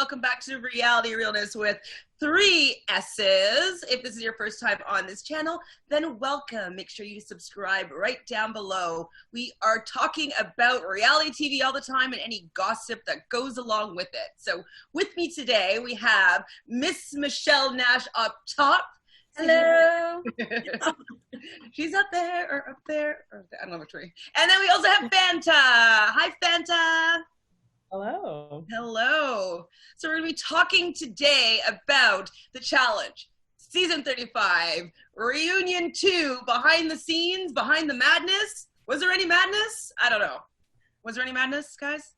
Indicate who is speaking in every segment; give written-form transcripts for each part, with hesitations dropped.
Speaker 1: welcome back to Reality Realness with 3 S's. If this is your first time on this channel, then welcome. Make sure you subscribe right down below. We are talking about reality TV all the time and any gossip that goes along with it. So with me today, we have Miss Michelle Nash up top.
Speaker 2: Hello.
Speaker 1: She's up there, or up there, or I don't know which way. And then we also have Fanta. Hi, Fanta.
Speaker 3: Hello.
Speaker 1: Hello. So we're going to be talking today about the challenge, season 35, reunion 2, behind the scenes, behind the madness. Was there any madness? I don't know. Was there any madness, guys?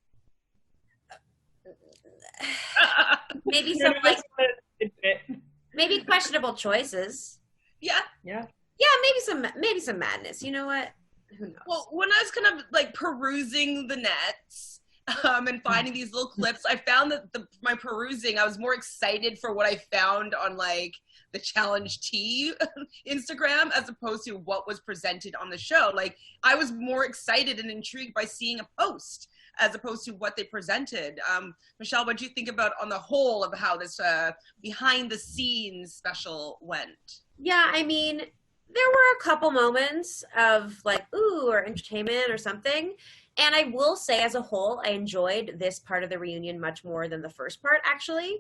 Speaker 2: Maybe some like maybe questionable choices.
Speaker 1: Yeah.
Speaker 3: Yeah.
Speaker 2: Yeah, maybe some madness. You know what? Who knows?
Speaker 1: Well, when I was kind of like perusing the nets, and finding these little clips, I found that my perusing, I was more excited for what I found on like the Challenge T Instagram as opposed to what was presented on the show. Like I was more excited and intrigued by seeing a post as opposed to what they presented. Michelle, what do you think about on the whole of how this behind the scenes special went?
Speaker 2: Yeah, I mean, there were a couple moments of like, ooh, or entertainment or something. And I will say as a whole, I enjoyed this part of the reunion much more than the first part, actually.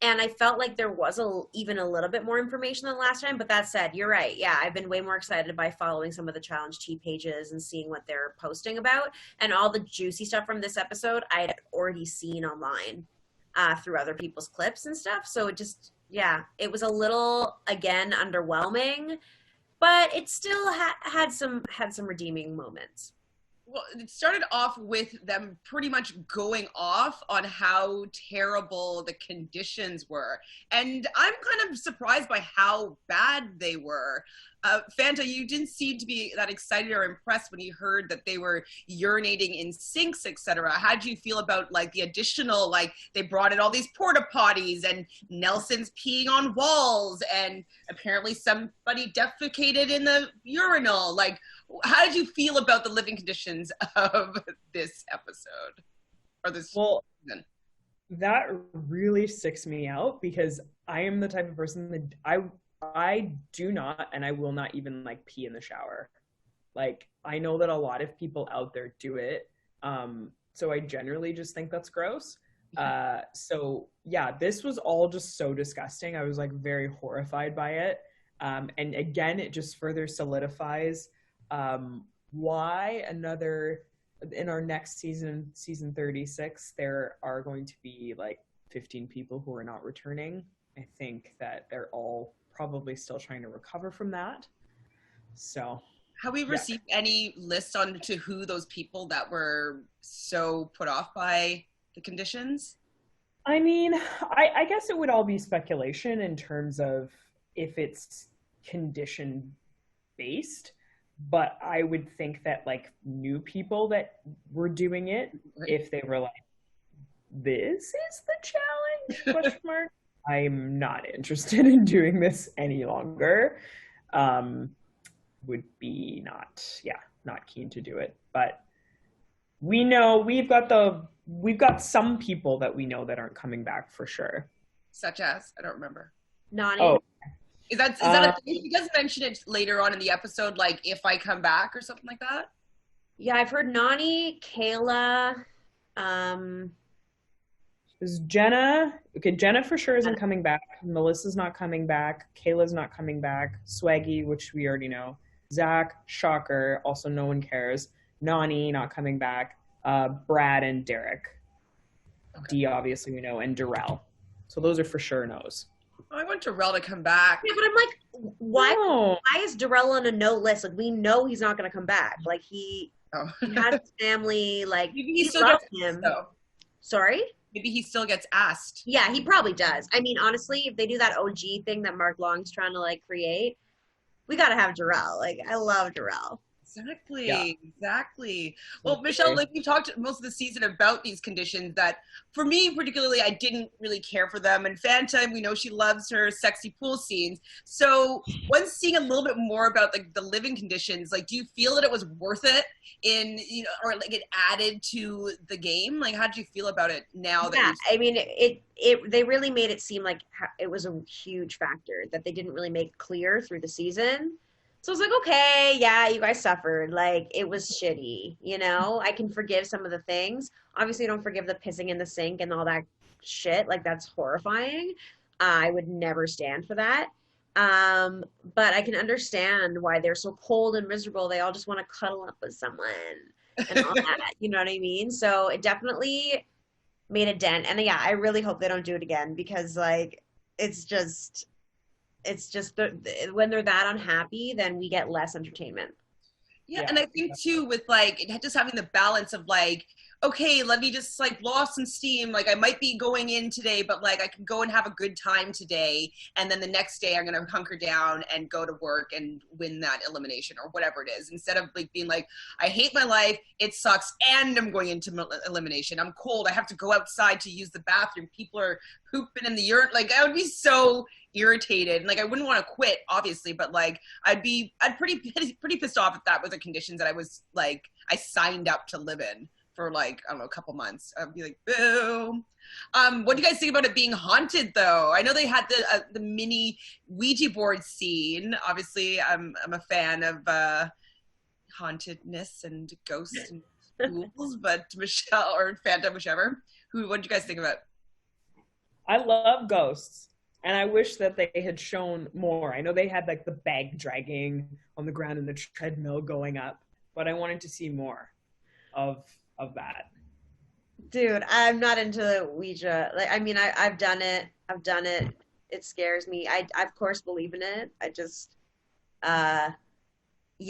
Speaker 2: And I felt like there was even a little bit more information than last time. But that said, you're right. Yeah, I've been way more excited by following some of the Challenge T pages and seeing what they're posting about. And all the juicy stuff from this episode, I had already seen online through other people's clips and stuff. So it just, yeah, it was a little, again, underwhelming. But it still had some redeeming moments.
Speaker 1: Well, it started off with them pretty much going off on how terrible the conditions were. And I'm kind of surprised by how bad they were. Fanta, you didn't seem to be that excited or impressed when you heard that they were urinating in sinks, etc. How did you feel about like the additional, like they brought in all these porta potties and Nelson's peeing on walls and apparently somebody defecated in the urinal? Like, how did you feel about the living conditions of this episode or this season?
Speaker 3: That really sticks me out because I am the type of person that I do not, and I will not even like pee in the shower. Like, I know that a lot of people out there do it. So I generally just think that's gross. So yeah, this was all just so disgusting. I was like very horrified by it. And again, it just further solidifies why in our next season 36, there are going to be like 15 people who are not returning. I think that they're all probably still trying to recover from that. So
Speaker 1: have we received any list on to who those people that were so put off by the conditions?
Speaker 3: I mean, I guess it would all be speculation in terms of if it's condition based, but I would think that like new people that were doing it, if they were like, this is the challenge, question mark, I'm not interested in doing this any longer. Would be not keen to do it. But we know we've got some people that we know that aren't coming back for sure.
Speaker 1: Such as? I don't remember.
Speaker 2: Nani.
Speaker 1: Oh. Is that a thing? You guys mention it later on in the episode, like if I come back or something like that?
Speaker 2: Yeah, I've heard Nani, Kayla,
Speaker 3: is Jenna. Okay, Jenna for sure isn't coming back. Melissa's not coming back. Kayla's not coming back. Swaggy, which we already know. Zach, shocker, also no one cares. Nani not coming back. Brad and Derek. Okay. D obviously we know, and Darrell. So those are for sure no's.
Speaker 1: I want Darrell to come back.
Speaker 2: Yeah, but I'm like, why is Darrell on a no list? Like, we know he's not going to come back. Like, he has his family. Like,
Speaker 1: maybe he still gets
Speaker 2: him.
Speaker 1: Asked,
Speaker 2: sorry?
Speaker 1: Maybe he still gets asked.
Speaker 2: Yeah, he probably does. I mean, honestly, if they do that OG thing that Mark Long's trying to, like, create, we got to have Darrell. Like, I love Darrell.
Speaker 1: Exactly. Well, Michelle, like we've talked most of the season about these conditions that, for me particularly, I didn't really care for them. And Fanta, we know she loves her sexy pool scenes. So, once seeing a little bit more about like the living conditions, like, do you feel that it was worth it or like it added to the game? Like, how did you feel about it now that?
Speaker 2: I mean, they really made it seem like it was a huge factor that they didn't really make clear through the season. So I was like, okay, yeah, you guys suffered. Like, it was shitty, I can forgive some of the things. Obviously, I don't forgive the pissing in the sink and all that shit. Like, that's horrifying. I would never stand for that. But I can understand why they're so cold and miserable. They all just want to cuddle up with someone and all that. You know what I mean? So it definitely made a dent. And yeah, I really hope they don't do it again because, like, it's just when they're that unhappy, then we get less entertainment.
Speaker 1: Yeah, and I think too with like just having the balance of like, okay, let me just like blow off some steam. Like I might be going in today, but like I can go and have a good time today, and then the next day I'm gonna hunker down and go to work and win that elimination or whatever it is. Instead of like being like, I hate my life, it sucks, and I'm going into elimination. I'm cold. I have to go outside to use the bathroom. People are pooping in the urine. Like I would be so irritated, and like I wouldn't want to quit obviously, but like I'd pretty pissed off if that was the conditions that I was like I signed up to live in for like I don't know a couple months. I'd be like, boo. What do you guys think about it being haunted though? I know they had the mini Ouija board scene. Obviously I'm a fan of hauntedness and ghosts and ghouls, but Michelle or Fanta, whichever, what did you guys think about?
Speaker 3: I love ghosts. And I wish that they had shown more. I know they had like the bag dragging on the ground and the treadmill going up, but I wanted to see more of that.
Speaker 2: Dude, I'm not into Ouija. Like, I mean, I've done it. It scares me. I of course believe in it. I just, yeah,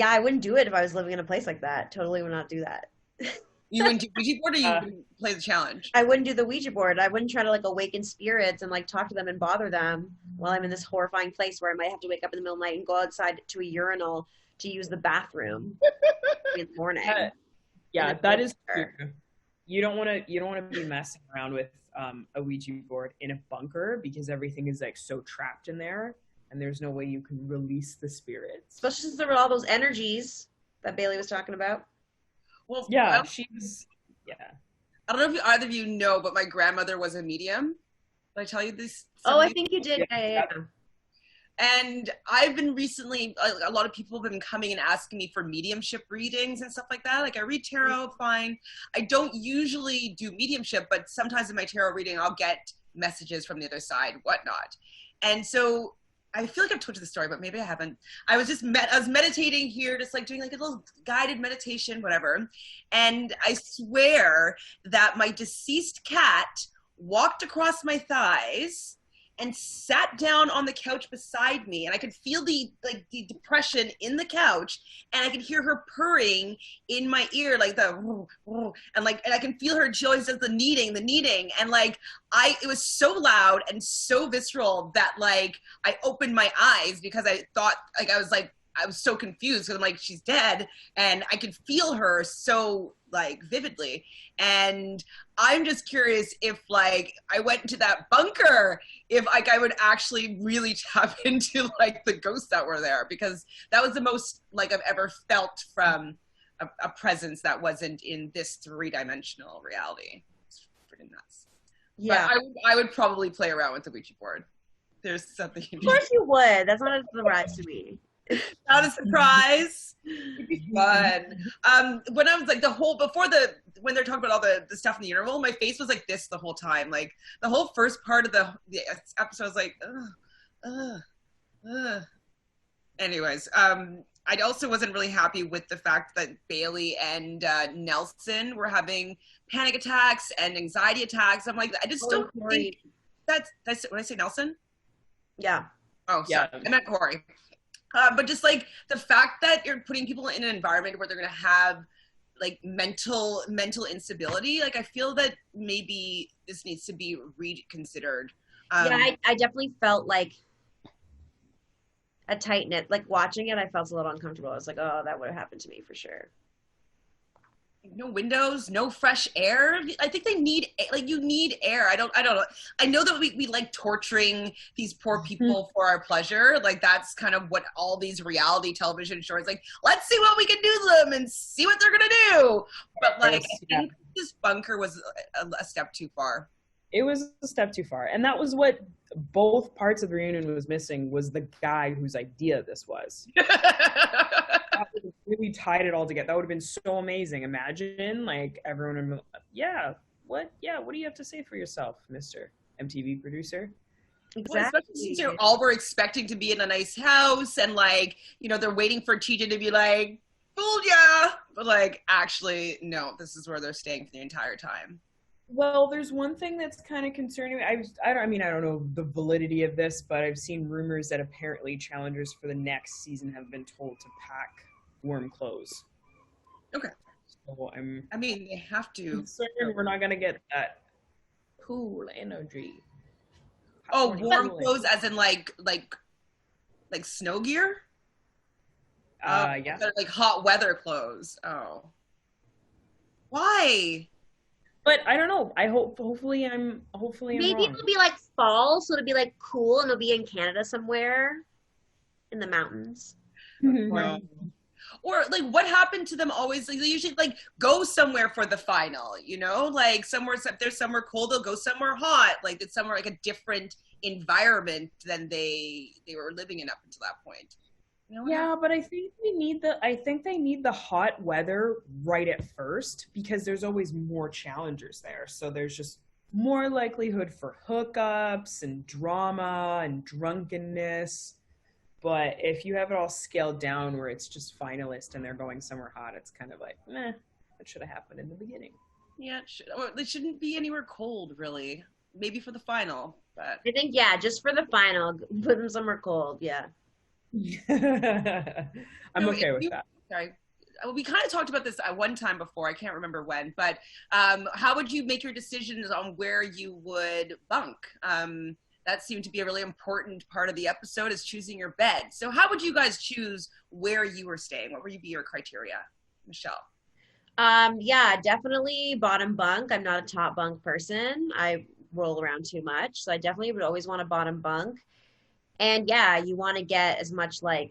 Speaker 2: I wouldn't do it if I was living in a place like that. Totally would not do that.
Speaker 1: You wouldn't do Ouija board or you wouldn't play the challenge?
Speaker 2: I wouldn't do the Ouija board. I wouldn't try to like awaken spirits and like talk to them and bother them while I'm in this horrifying place where I might have to wake up in the middle of the night and go outside to a urinal to use the bathroom in the morning.
Speaker 3: Yeah, that is true. You don't want to be messing around with a Ouija board in a bunker because everything is like so trapped in there and there's no way you can release the spirits.
Speaker 2: Especially since there were all those energies that Bailey was talking about.
Speaker 1: Well,
Speaker 3: yeah,
Speaker 1: I don't know if either of you know, but my grandmother was a medium. Did I tell you this?
Speaker 2: Oh, I think you did. Yeah.
Speaker 1: And I've been recently, a lot of people have been coming and asking me for mediumship readings and stuff like that. Like I read tarot, fine. I don't usually do mediumship, but sometimes in my tarot reading, I'll get messages from the other side, whatnot. And so I feel like I've told you the story, but maybe I haven't. I was meditating here, just like doing like a little guided meditation, whatever. And I swear that my deceased cat walked across my thighs and sat down on the couch beside me, and I could feel the depression in the couch, and I could hear her purring in my ear, like and I can feel her. She always does the kneading, and like it was so loud and so visceral that like I opened my eyes because I thought I was so confused because I'm like, she's dead, and I could feel her so like vividly. And I'm just curious if like I went into that bunker, if like I would actually really tap into like the ghosts that were there, because that was the most like I've ever felt from a presence that wasn't in this 3-dimensional reality. It's freaking nuts. Yeah, but I would probably play around with the Ouija board. There's something.
Speaker 2: Of course you would. That's not a surprise to me.
Speaker 1: Not a surprise. It'd be fun. When I was like when they're talking about all the stuff in the interval, my face was like this the whole time. Like the whole first part of the episode, I was like, Anyways, I also wasn't really happy with the fact that Bailey and Nelson were having panic attacks and anxiety attacks. I'm like, I just don't think that's when I say Nelson.
Speaker 2: Yeah.
Speaker 1: Oh, sorry. Yeah. I meant Cory. But just like the fact that you're putting people in an environment where they're going to have like mental instability, like I feel that maybe this needs to be reconsidered.
Speaker 2: Yeah, I definitely felt like a tight knit. Like watching it, I felt a little uncomfortable. I was like, oh, that would have happened to me for sure.
Speaker 1: No windows, no fresh air. I think they need, like, you need air. I don't know. I know that we like torturing these poor people for our pleasure. Like, that's kind of what all these reality television shows, like, let's see what we can do to them and see what they're going to do. But, like, I think this bunker was a step too far.
Speaker 3: It was a step too far. And that was what both parts of the reunion was missing, was the guy whose idea this was. That would have really tied it all together. That would have been so amazing. Imagine, like, everyone would, what do you have to say for yourself, Mr. MTV producer?
Speaker 2: Exactly.
Speaker 1: Well, especially since they all were expecting to be in a nice house, and, like, you know, they're waiting for TJ to be like, fooled ya! But, like, actually, no, this is where they're staying for the entire time.
Speaker 3: Well, there's one thing that's kind of concerning. I don't know the validity of this, but I've seen rumors that apparently challengers for the next season have been told to pack warm clothes.
Speaker 1: Okay.
Speaker 3: So
Speaker 1: they have to.
Speaker 3: Concerned we're not going to get that cool energy.
Speaker 1: Oh, warm clothes as in like snow gear?
Speaker 3: Yeah.
Speaker 1: Like hot weather clothes. Oh. Why?
Speaker 3: But I don't know. Hopefully I'm
Speaker 2: Maybe
Speaker 3: wrong.
Speaker 2: it'll be like fall, so it'll be like cool, and it'll be in Canada somewhere in the mountains.
Speaker 1: No. Or like, what happened to them always? Like, they usually like go somewhere for the final, you know, like somewhere. If there's somewhere cold, they'll go somewhere hot. Like it's somewhere like a different environment than they were living in up until that point. You know,
Speaker 3: yeah, but I think they need the hot weather right at first, because there's always more challengers there. So there's just more likelihood for hookups and drama and drunkenness. But if you have it all scaled down where it's just finalists and they're going somewhere hot, it's kind of like, meh, that should have happened in the beginning.
Speaker 1: Yeah, it shouldn't be anywhere cold, really. Maybe for the final, but
Speaker 2: I think, yeah, just for the final, put them somewhere cold, yeah.
Speaker 3: I'm okay with that.
Speaker 1: Sorry. We kind of talked about this at one time before. I can't remember when, but how would you make your decisions on where you would bunk? That seemed to be a really important part of the episode, is choosing your bed. So how would you guys choose where you were staying? What would be your criteria, Michelle?
Speaker 2: Yeah, definitely bottom bunk. I'm not a top bunk person. I roll around too much, so I definitely would always want a bottom bunk. And yeah, you want to get as much like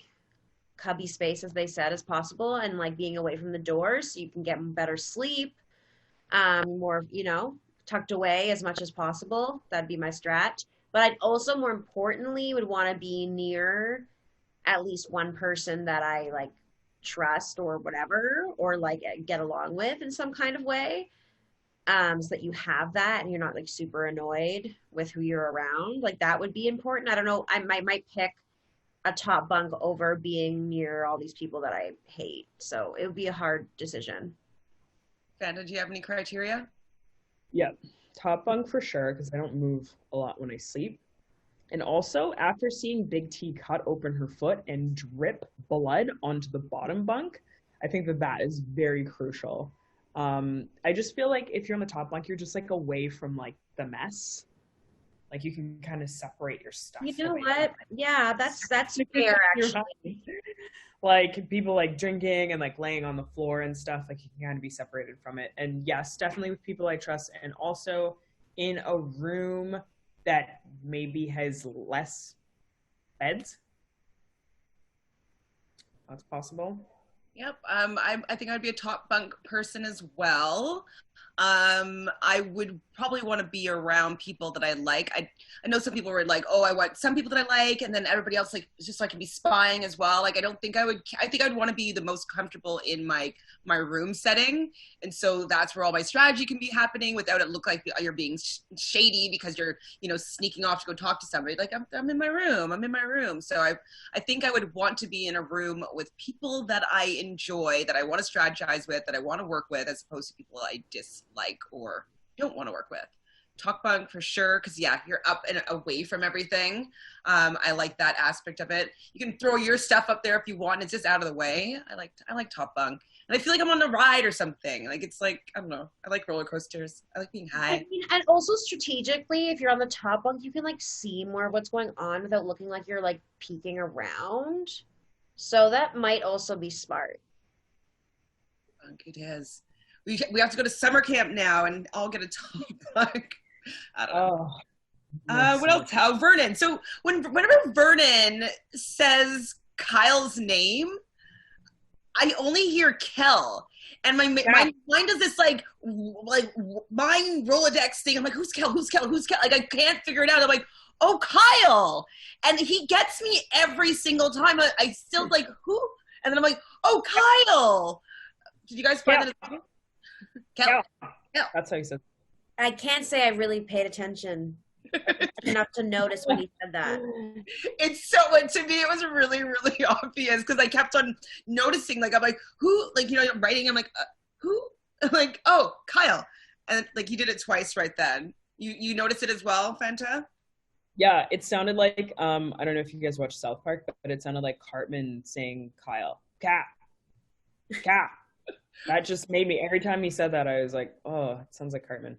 Speaker 2: cubby space, as they said, as possible, and like being away from the doors so you can get better sleep, more, you know, tucked away as much as possible. That'd be my strat. But I'd also, more importantly, would want to be near at least one person that I like trust or whatever, or like get along with in some kind of way. So that you have that and you're not like super annoyed with who you're around. Like that would be important. I don't know. I might pick a top bunk over being near all these people that I hate. So it would be a hard decision.
Speaker 1: Fanta, do you have any criteria?
Speaker 3: Yeah, top bunk for sure, because I don't move a lot when I sleep. And also, after seeing Big T cut open her foot and drip blood onto the bottom bunk, I think that is very crucial. I just feel like if you're on the top bunk, you're just like away from like the mess. Like you can kind of separate your stuff.
Speaker 2: You know what? Yeah, that's fair actually.
Speaker 3: Like people like drinking and like laying on the floor and stuff, like you can kind of be separated from it. And yes, definitely with people I trust, and also in a room that maybe has less beds. That's possible.
Speaker 1: Yep. I think I'd be a top bunk person as well. I would probably want to be around people that I like. I know some people were like, oh, I want some people that I like, and then everybody else, like, just so I can be spying as well. Like, I think I'd want to be the most comfortable in my room setting. And so that's where all my strategy can be happening without it look like you're being shady because you're, you know, sneaking off to go talk to somebody. Like, I'm in my room. So I think I would want to be in a room with people that I enjoy, that I want to strategize with, that I want to work with, as opposed to people I dislike or don't want to work with. Top bunk for sure, because yeah, you're up and away from everything. I like that aspect of it. You can throw your stuff up there if you want. It's just out of the way. I like top bunk. And And I feel like I'm on a ride or something. Like, it's like, I don't know. I like roller coasters. I like being high.
Speaker 2: I mean, and also strategically, if you're on the top bunk, you can like see more of what's going on without looking like you're like peeking around. So that might also be smart.
Speaker 1: It is. We have to go to summer camp now and I'll get a top bunk. I don't know. What else? How Vernon. So whenever Vernon says Kyle's name, I only hear Kel. And my mind does this like mind Rolodex thing. I'm like, who's Kel? Who's Kel? Who's Kel? Like, I can't figure it out. I'm like, oh, Kyle. And he gets me every single time. I still like, who? And then I'm like, oh, Kyle. Did you guys find that? Kel.
Speaker 3: That's how you said.
Speaker 2: I can't say I really paid attention enough to notice when he said that.
Speaker 1: It's so, to me, it was really, really obvious because I kept on noticing, like, I'm like, who? Like, you know, I'm writing, I'm like, who? I'm like, oh, Kyle. And, like, he did it twice right then. You noticed it as well, Fanta?
Speaker 3: Yeah, it sounded like, I don't know if you guys watch South Park, but it sounded like Cartman saying Kyle. Cat. That just made me, every time he said that, I was like, oh, it sounds like Cartman.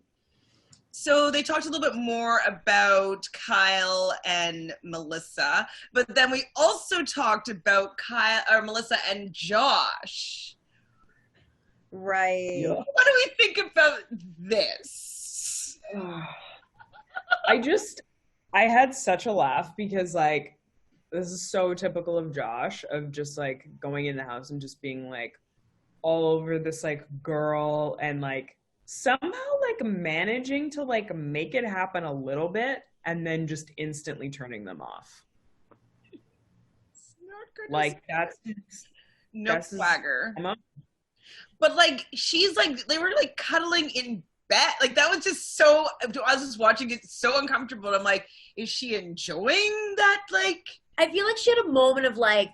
Speaker 1: So they talked a little bit more about Kyle and Melissa, but then we also talked about Melissa and Josh.
Speaker 2: Right.
Speaker 3: Yeah.
Speaker 1: What do we think about this?
Speaker 3: I had such a laugh because, like, this is so typical of Josh, of just, like, going in the house and just being, like, all over this, like, girl and, like, somehow, like, managing to, like, make it happen a little bit and then just instantly turning them off.
Speaker 1: It's not good.
Speaker 3: Like, that's
Speaker 1: swagger. But, like, she's, like, they were, like, cuddling in bed. Like, that was just so, I was just watching it so uncomfortable. And I'm like, is she enjoying that, like?
Speaker 2: I feel like she had a moment of, like,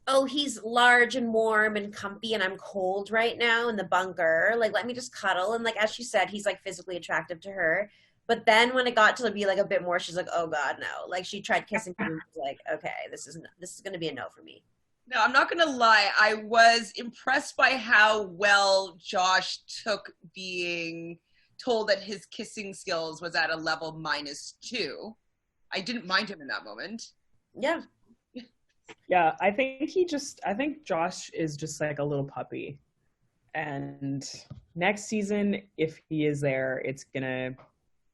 Speaker 2: oh, he's large and warm and comfy and I'm cold right now in the bunker. Like, let me just cuddle. And, like, as she said, he's, like, physically attractive to her. But then when it got to be, like, a bit more, she's like, oh, God, no. Like, she tried kissing him and was like, okay, this is going to be a no for me.
Speaker 1: No, I'm not going to lie. I was impressed by how well Josh took being told that his kissing skills was at a level -2. I didn't mind him in that moment.
Speaker 2: Yeah.
Speaker 3: Yeah, I think Josh is just like a little puppy. And next season, if he is there, it's gonna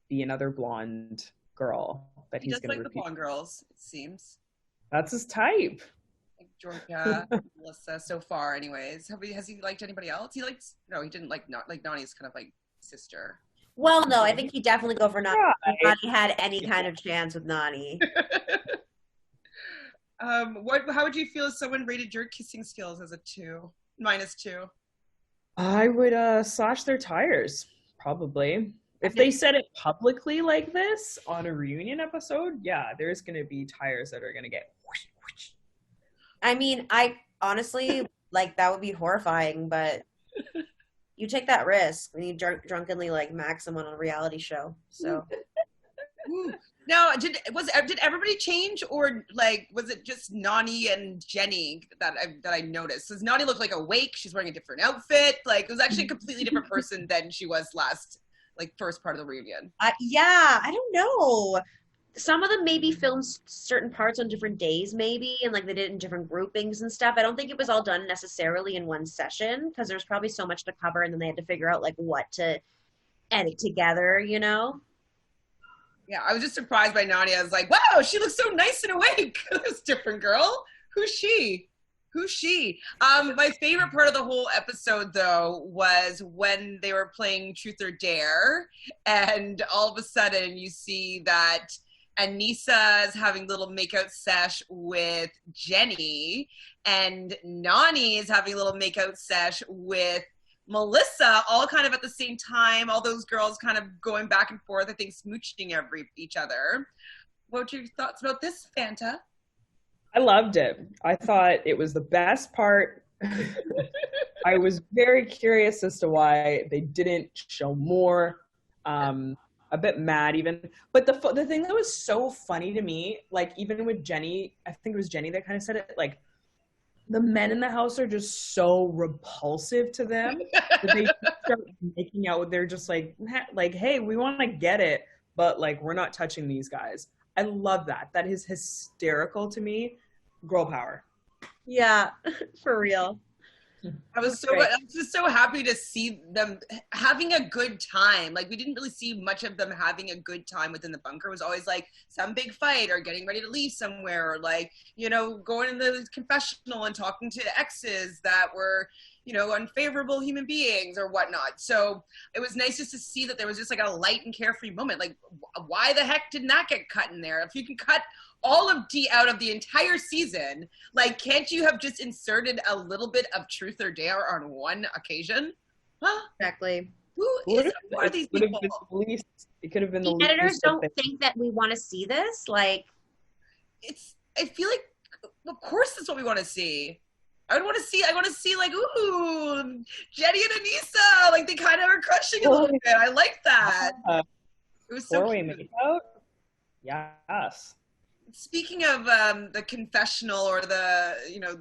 Speaker 3: be another blonde girl that he's gonna
Speaker 1: like
Speaker 3: repeat.
Speaker 1: The blonde girls, it seems.
Speaker 3: That's his type.
Speaker 1: Like Georgia, Melissa, so far, anyways. Has he liked anybody else? He didn't like Nani's kind of like sister.
Speaker 2: Well, no, I think he'd definitely go for Nani. If Nani had any kind of chance with Nani.
Speaker 1: How would you feel if someone rated your kissing skills as a -2?
Speaker 3: I would slash their tires, probably. If they said it publicly like this on a reunion episode, yeah, there's gonna be tires that are gonna get whoosh, whoosh.
Speaker 2: I mean, I honestly, like, that would be horrifying, but you take that risk when you drunkenly, like, max someone on a reality show, so.
Speaker 1: Now, did everybody change, or like was it just Nani and Jenny that I noticed? Because Nani looked like awake. She's wearing a different outfit. Like, it was actually a completely different person than she was first part of the reunion.
Speaker 2: Yeah, I don't know. Some of them maybe filmed certain parts on different days, maybe, and like they did it in different groupings and stuff. I don't think it was all done necessarily in one session because there's probably so much to cover, and then they had to figure out like what to edit together, you know?
Speaker 1: Yeah, I was just surprised by Nani. I was like, wow, she looks so nice and awake. This different girl. Who's she? My favorite part of the whole episode, though, was when they were playing Truth or Dare, and all of a sudden you see that Anissa is having a little makeout sesh with Jenny, and Nani is having a little makeout sesh with Melissa, all kind of at the same time, all those girls kind of going back and forth, I think smooching each other. What were your thoughts about this, Fanta?
Speaker 3: I loved it. I thought it was the best part. I was very curious as to why they didn't show more. A bit mad even. But the thing that was so funny to me, like even with Jenny, I think it was Jenny that kind of said it, like the men in the house are just so repulsive to them that they start making out. They're just like, hey, we want to get it, but like, we're not touching these guys. I love that. That is hysterical to me. Girl power.
Speaker 2: Yeah, for real.
Speaker 1: I was just so happy to see them having a good time. Like, we didn't really see much of them having a good time within the bunker. It was always like some big fight or getting ready to leave somewhere, or like, you know, going in the confessional and talking to exes that were, you know, unfavorable human beings or whatnot. So it was nice just to see that there was just like a light and carefree moment. Like, why the heck didn't that get cut in there? If you can cut all of D out of the entire season, like, can't you have just inserted a little bit of truth or dare on one occasion? Huh?
Speaker 2: Exactly.
Speaker 1: Who are these people?
Speaker 3: It could have been
Speaker 2: the editors don't think that we want to see this. Like,
Speaker 1: I feel like, of course, that's what we want to see. I want to see like, ooh, Jenny and Anissa, like they kind of are crushing a little bit. I like that. It was so cute.
Speaker 3: Yes.
Speaker 1: Speaking of the confessional or the, you know,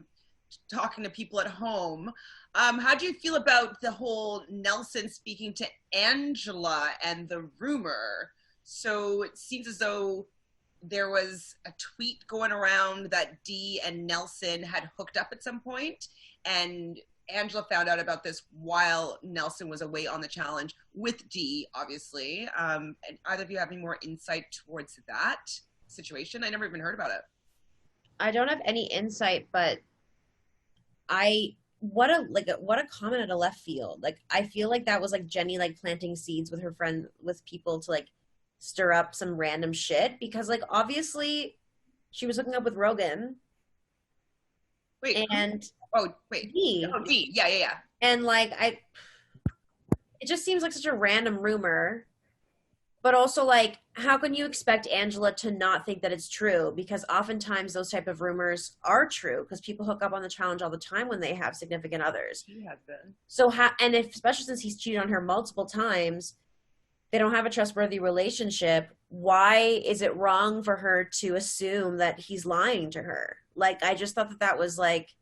Speaker 1: talking to people at home, how do you feel about the whole Nelson speaking to Angela and the rumor? So it seems as though there was a tweet going around that Dee and Nelson had hooked up at some point, and Angela found out about this while Nelson was away on the challenge with Dee, obviously. And either of you have any more insight towards that situation? I never even heard about it.
Speaker 2: I don't have any insight, but what a comment at a left field. Like, I feel like that was like Jenny like planting seeds with her friend, with people to like stir up some random shit, because like obviously she was hooking up with Rogan.
Speaker 1: Wait.
Speaker 2: Dee.
Speaker 1: Oh, Dee. Yeah.
Speaker 2: And like it just seems like such a random rumor. But also, like, how can you expect Angela to not think that it's true? Because oftentimes those type of rumors are true, because people hook up on the challenge all the time when they have significant others.
Speaker 1: She has been.
Speaker 2: So, especially since he's cheated on her multiple times, they don't have a trustworthy relationship. Why is it wrong for her to assume that he's lying to her? Like, I just thought that was like,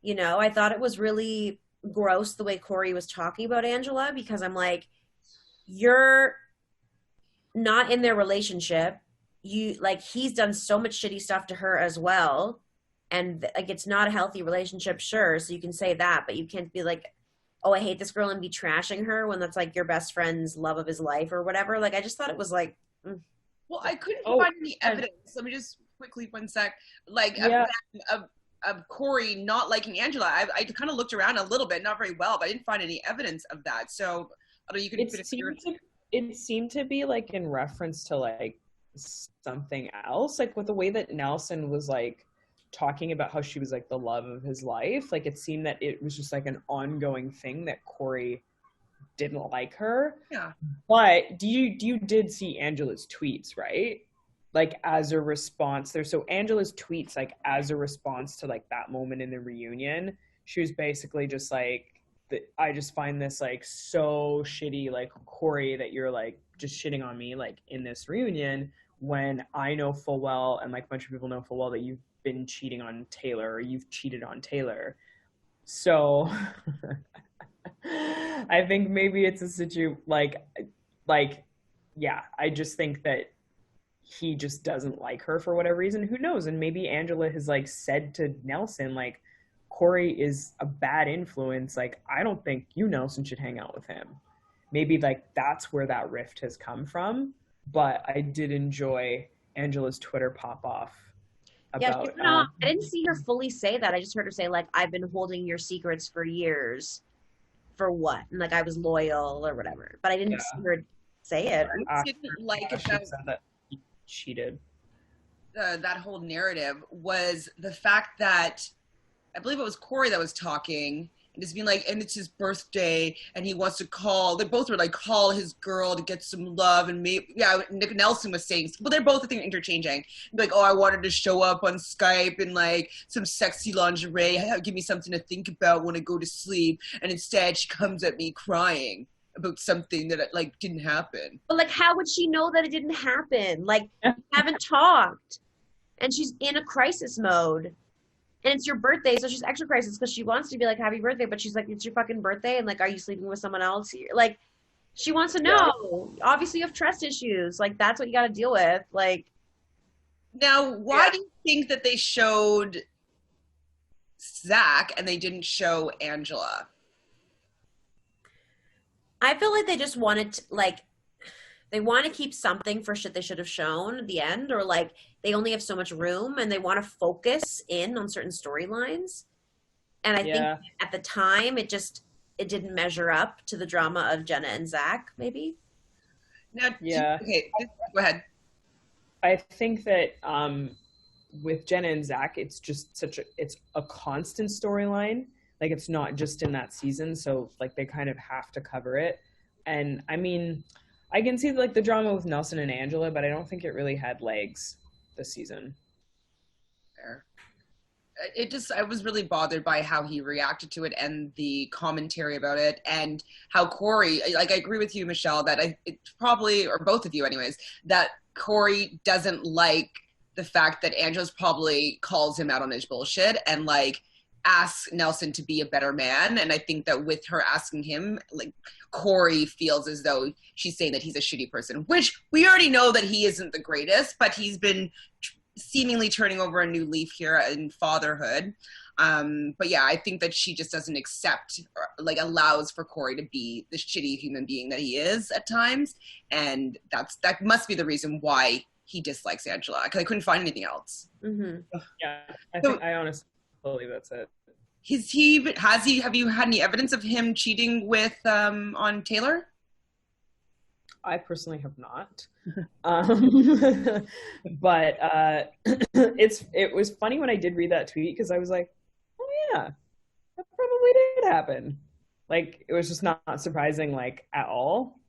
Speaker 2: you know, I thought it was really gross the way Cory was talking about Angela, because I'm like, you're not in their relationship. You like, he's done so much shitty stuff to her as well, and like, it's not a healthy relationship, sure, so you can say that, but you can't be like, oh, I hate this girl, and be trashing her when that's like your best friend's love of his life or whatever. Like, I just thought it was like
Speaker 1: well, I couldn't find any evidence. Let me just quickly, 1 sec, like, of Cory not liking Angela. I kind of looked around a little bit, not very well, but I didn't find any evidence of that. So I don't know, you could
Speaker 3: it seemed to be like in reference to like something else, like with the way that Nelson was like talking about how she was like the love of his life. Like, it seemed that it was just like an ongoing thing that Cory didn't like her.
Speaker 1: Yeah.
Speaker 3: But you did see Angela's tweets, right? Like, as a response there. So Angela's tweets, like, as a response to like that moment in the reunion, she was basically just like, I just find this like so shitty, like, Cory, that you're like just shitting on me like in this reunion, when I know full well, and like a bunch of people know full well, that you've been cheating on Taylor, or you've cheated on Taylor. So I think maybe it's a situation like, yeah, I just think that he just doesn't like her for whatever reason. Who knows? And maybe Angela has like said to Nelson, like, Cory is a bad influence. Like, I don't think you, Nelson, should hang out with him. Maybe like that's where that rift has come from. But I did enjoy Angela's Twitter pop off about.
Speaker 2: Yeah, I didn't see her fully say that. I just heard her say like, I've been holding your secrets for years. For what? And like, I was loyal or whatever. But I didn't see her say it.
Speaker 1: I didn't like
Speaker 3: that he cheated.
Speaker 1: That whole narrative was the fact that I believe it was Cory that was talking and just being like, and it's his birthday and he wants to call. They both were like, call his girl to get some love. And maybe, Nick Nelson was saying, but they're both, I think, interchanging. Like, oh, I wanted to show up on Skype in like some sexy lingerie, give me something to think about when I go to sleep. And instead she comes at me crying about something that like didn't happen.
Speaker 2: But like, how would she know that it didn't happen? Like, we haven't talked and she's in a crisis mode. And it's your birthday, so she's extra crisis because she wants to be like, happy birthday, but she's like, it's your fucking birthday, and like, are you sleeping with someone else? Like, she wants to know. Yeah. Obviously, you have trust issues. Like, that's what you got to deal with. Like,
Speaker 1: now, why do you think that they showed Zach and they didn't show Angela?
Speaker 2: I feel like they just wanted to, like, they want to keep something for shit they should have shown at the end, or like they only have so much room and they want to focus in on certain storylines. And I think at the time it didn't measure up to the drama of Jenna and Zach, maybe.
Speaker 1: Now, okay, go ahead.
Speaker 3: I think that with Jenna and Zach, it's just it's a constant storyline. Like, it's not just in that season, so like they kind of have to cover it. And I mean, I can see like the drama with Nelson and Angela, but I don't think it really had legs this season.
Speaker 1: Fair. I was really bothered by how he reacted to it and the commentary about it, and how Cory, like, I agree with you, Michelle, that it's probably, or both of you anyways, that Cory doesn't like the fact that Angela's probably calls him out on his bullshit and like asks Nelson to be a better man. And I think that with her asking him, like, Cory feels as though she's saying that he's a shitty person, which we already know that he isn't the greatest, but he's been seemingly turning over a new leaf here in fatherhood. But yeah, I think that she just doesn't accept, or like allows for Cory to be the shitty human being that he is at times. And that must be the reason why he dislikes Angela, because I couldn't find anything else.
Speaker 2: Mm-hmm.
Speaker 3: Yeah, I honestly believe that's it.
Speaker 1: Have you had any evidence of him cheating with on Taylor?
Speaker 3: I personally have not. But it was funny when I did read that tweet, because I was like, oh yeah, that probably did happen. Like, it was just not surprising, like, at all.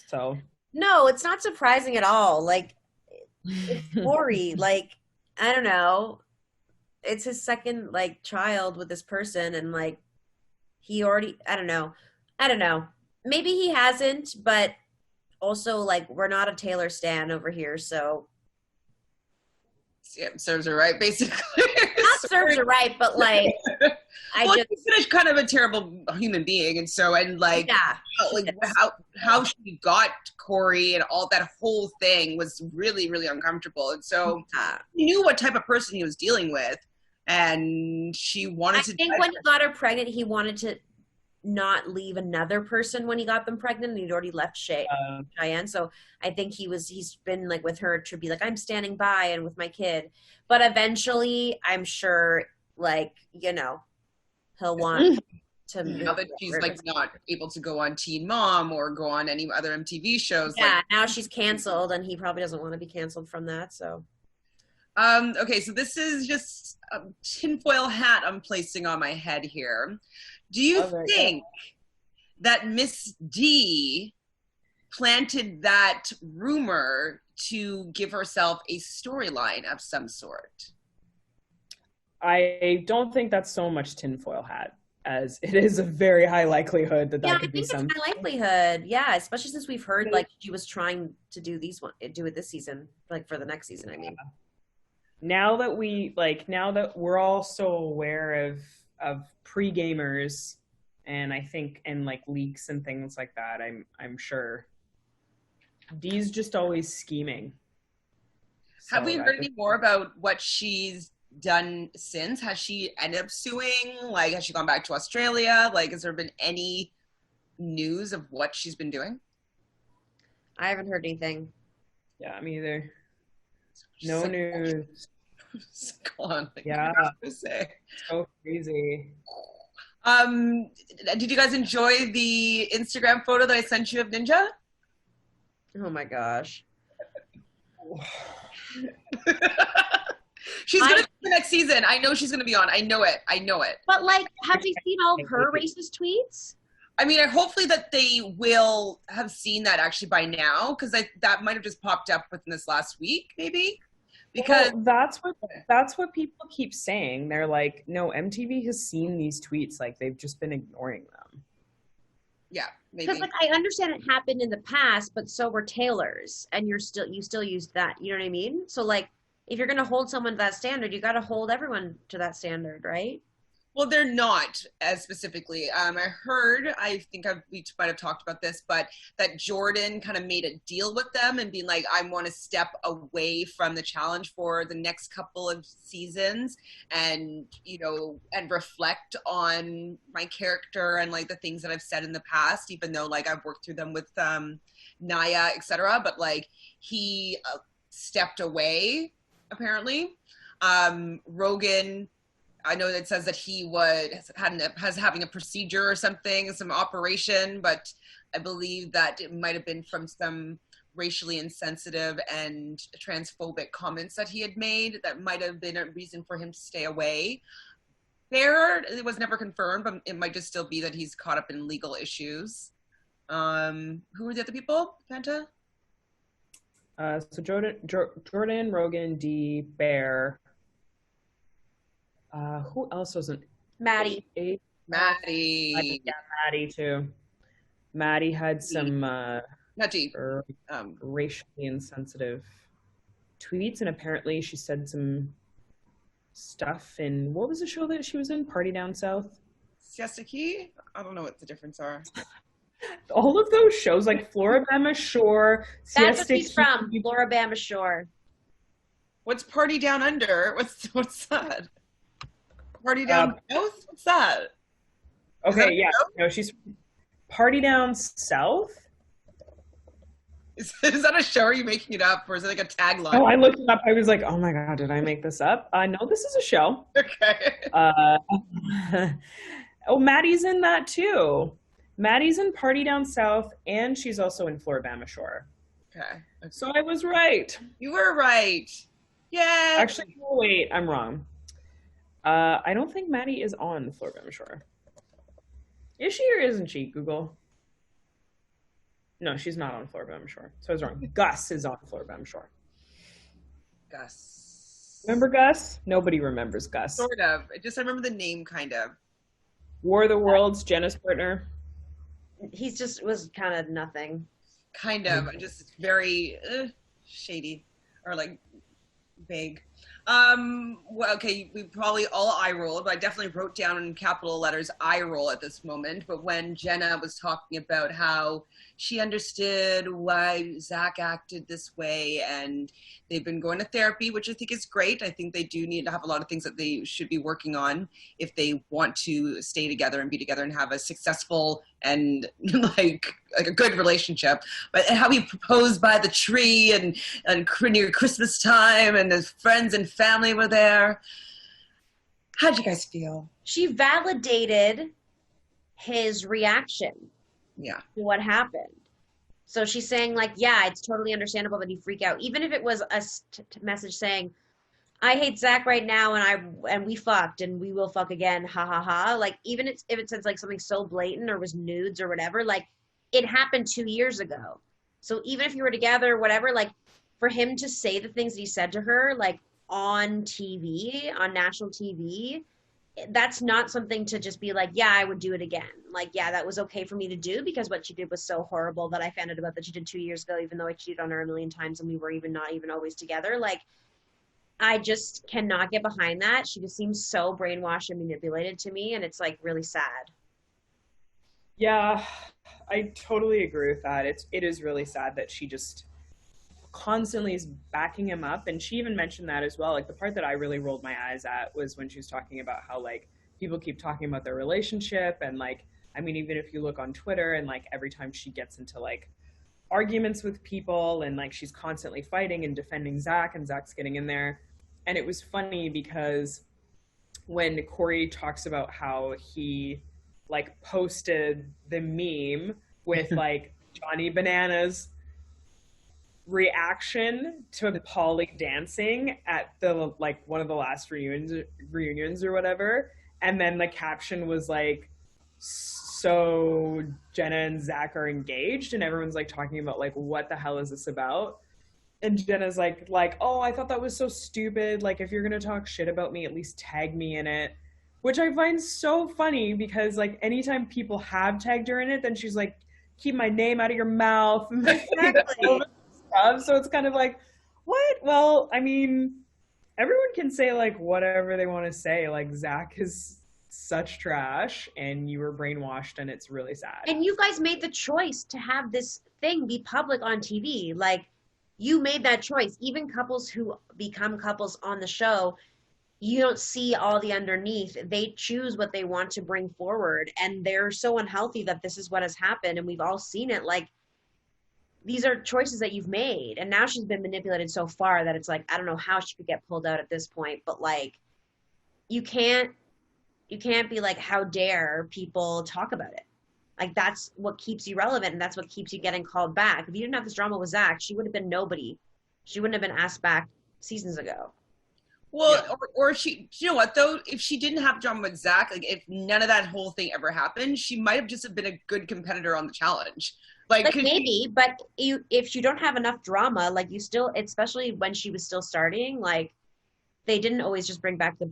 Speaker 3: So
Speaker 2: no, it's not surprising at all. Like, it's Cory. Like, I don't know. It's his second like child with this person, and like he already, I don't know. Maybe he hasn't, but also like we're not a Taylor stan over here, so
Speaker 1: yeah, serves her right, basically.
Speaker 2: Not serves her right, but like
Speaker 1: she's kind of a terrible human being, and so like how she got Cory and all that whole thing was really, really uncomfortable, and so he knew what type of person he was dealing with. And she wanted
Speaker 2: I think when he got her pregnant, he wanted to not leave another person when he got them pregnant, and he'd already left Cheyenne. So I think he's been like with her to be like, I'm standing by and with my kid. But eventually, I'm sure, like, you know, he'll want to.
Speaker 1: Now that she's like not able to go on Teen Mom or go on any other MTV shows.
Speaker 2: Yeah, like, now she's canceled, and he probably doesn't want to be canceled from that. So.
Speaker 1: Okay, so this is just a tinfoil hat I'm placing on my head here. Do you think that Miss D planted that rumor to give herself a storyline of some sort?
Speaker 3: I don't think that's so much tinfoil hat, as it is a very high likelihood that could be some.
Speaker 2: Yeah, I think it's high likelihood. Yeah, especially since we've heard like she was trying to do it this season, like for the next season. I mean.
Speaker 3: Now that we're all so aware of pre-gamers, and I think, and like leaks and things like that, I'm sure Dee's just always scheming.
Speaker 1: Have we heard any more about what she's done since? Has she ended up suing? Like, has she gone back to Australia? Like, has there been any news of what she's been doing?
Speaker 2: I haven't heard anything.
Speaker 3: Yeah, me either. No news.
Speaker 1: Go on.
Speaker 3: Yeah.
Speaker 1: To say.
Speaker 3: So crazy.
Speaker 1: Did you guys enjoy the Instagram photo that I sent you of Ninja?
Speaker 2: Oh my gosh.
Speaker 1: She's gonna be the next season. I know she's gonna be on. I know it.
Speaker 2: But like, have you seen all of her racist tweets?
Speaker 1: I mean, hopefully that they will have seen that actually by now, because that might have just popped up within this last week, maybe. Because
Speaker 3: that's what people keep saying. They're like, no, MTV has seen these tweets, like they've just been ignoring them.
Speaker 1: Yeah, maybe.
Speaker 2: Because like I understand it happened in the past, but so were Taylor's, and you still used that. You know what I mean? So like, if you're going to hold someone to that standard, you got to hold everyone to that standard, right?
Speaker 1: Well, they're not as specifically. I think we might have talked about this, but that Jordan kind of made a deal with them and being like, I want to step away from the challenge for the next couple of seasons and, and reflect on my character and like the things that I've said in the past, even though like I've worked through them with Naya, etc. But like he stepped away, apparently. Rogan, I know it says that he has having a procedure or something, some operation, but I believe that it might have been from some racially insensitive and transphobic comments that he had made that might have been a reason for him to stay away. It was never confirmed, but it might just still be that he's caught up in legal issues. Who were the other people, Fanta?
Speaker 3: So Jordan, Rogan, D, Bear. Who else wasn't?
Speaker 2: Maddie.
Speaker 1: Maddie.
Speaker 3: Yeah, Maddie too. Maddie had some racially insensitive tweets, and apparently she said some stuff in, what was the show that she was in? Party Down South?
Speaker 1: Siesta Key? I don't know what the difference are.
Speaker 3: All of those shows, like Floribama Shore,
Speaker 2: That's what she's from, Floribama Shore.
Speaker 1: What's Party Down Under? What's that? Party Down South? What's that?
Speaker 3: Okay, yeah. No, she's Party Down South.
Speaker 1: Is that a show? Or are you making it up, or is it like a tagline?
Speaker 3: Oh, I looked it up. I was like, oh my god, did I make this up? No, this is a show.
Speaker 1: Okay.
Speaker 3: Oh, Maddie's in that too. Maddie's in Party Down South, and she's also in Floribama Shore.
Speaker 1: Okay.
Speaker 3: So I was right.
Speaker 1: You were right. Yeah.
Speaker 3: Actually, wait, I'm wrong. I don't think Maddie is on Floribama Shore. Is she or isn't she, Google? No, she's not on Floribama Shore. So I was wrong. Gus is on Floribama Shore.
Speaker 1: Gus.
Speaker 3: Remember Gus? Nobody remembers Gus.
Speaker 1: Sort of. I remember the name, kind of.
Speaker 3: War of the Worlds, Jenna's partner.
Speaker 2: He's just was kind of nothing.
Speaker 1: Kind of. Just very shady or like vague. Well, okay, we probably all eye rolled, but I definitely wrote down in capital letters eye roll at this moment. But when Jenna was talking about how she understood why Zach acted this way, and they've been going to therapy, which I think is great. I think they do need to have a lot of things that they should be working on if they want to stay together and be together and have a successful and like a good relationship. But how he proposed by the tree and near Christmas time, and his friends and family were there. How'd you guys feel?
Speaker 2: She validated his reaction.
Speaker 1: Yeah.
Speaker 2: To what happened. So she's saying like, yeah, it's totally understandable that he freak out. Even if it was a message saying, I hate Zach right now and we fucked and we will fuck again, ha ha ha. Like even if it says like something so blatant or was nudes or whatever, like it happened 2 years ago. So even if you were together or whatever, like for him to say the things that he said to her, like on TV, on national TV, that's not something to just be like, yeah, I would do it again. Like, yeah, that was okay for me to do because what she did was so horrible that I found out about that she did 2 years ago, even though I cheated on her a million times and we were not even always together. Like, I just cannot get behind that. She just seems so brainwashed and manipulated to me, and it's like really sad.
Speaker 3: Yeah, I totally agree with that. It is really sad that she just constantly is backing him up, and she even mentioned that as well. Like the part that I really rolled my eyes at was when she was talking about how like people keep talking about their relationship, and like I mean even if you look on Twitter and like every time she gets into like arguments with people and like she's constantly fighting and defending Zach, and Zach's getting in there. And it was funny because when Cory talks about how he like posted the meme with like Johnny Bananas reaction to Pauly dancing at the like one of the last reunions or whatever, and then the caption was like, so Jenna and Zach are engaged, and everyone's like talking about like what the hell is this about, and Jenna's like oh, I thought that was so stupid, like if you're gonna talk shit about me at least tag me in it, which I find so funny because like anytime people have tagged her in it, then she's like, keep my name out of your mouth.
Speaker 2: Exactly.
Speaker 3: So it's kind of like, what? Well, I mean, everyone can say like whatever they want to say. Like Zach is such trash and you were brainwashed and it's really sad.
Speaker 2: And you guys made the choice to have this thing be public on TV. Like, you made that choice. Even couples who become couples on the show, you don't see all the underneath. They choose what they want to bring forward, and they're so unhealthy that this is what has happened, and we've all seen it. Like, these are choices that you've made, and now she's been manipulated so far that it's like, I don't know how she could get pulled out at this point, but like, you can't be like, how dare people talk about it. Like, that's what keeps you relevant, and that's what keeps you getting called back. If you didn't have this drama with Zach, she would have been nobody. She wouldn't have been asked back seasons ago.
Speaker 1: Well, yeah. or she, you know what though? If she didn't have drama with Zach, like if none of that whole thing ever happened, she might have just been a good competitor on the challenge. Like
Speaker 2: maybe, but if you don't have enough drama, like you still, especially when she was still starting, like they didn't always just bring back the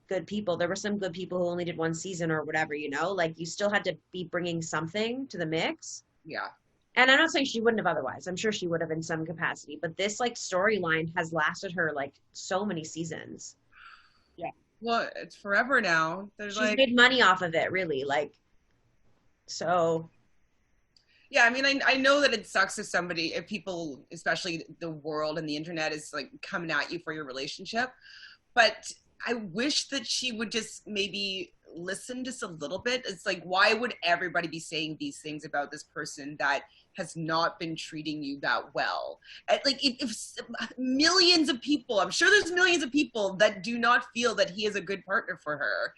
Speaker 2: good people. There were some good people who only did one season or whatever, you know, like you still had to be bringing something to the mix.
Speaker 1: Yeah.
Speaker 2: And I'm not saying she wouldn't have otherwise. I'm sure she would have in some capacity, but this like storyline has lasted her like so many seasons.
Speaker 3: Yeah.
Speaker 1: Well, it's forever now.
Speaker 2: She's made money off of it, really. Like, so.
Speaker 1: Yeah, I mean, I know that it sucks if people, especially the world and the internet, is like coming at you for your relationship. But I wish that she would just maybe listen just a little bit. It's like, why would everybody be saying these things about this person that has not been treating you that well? Like, if millions of people, I'm sure there's millions of people that do not feel that he is a good partner for her.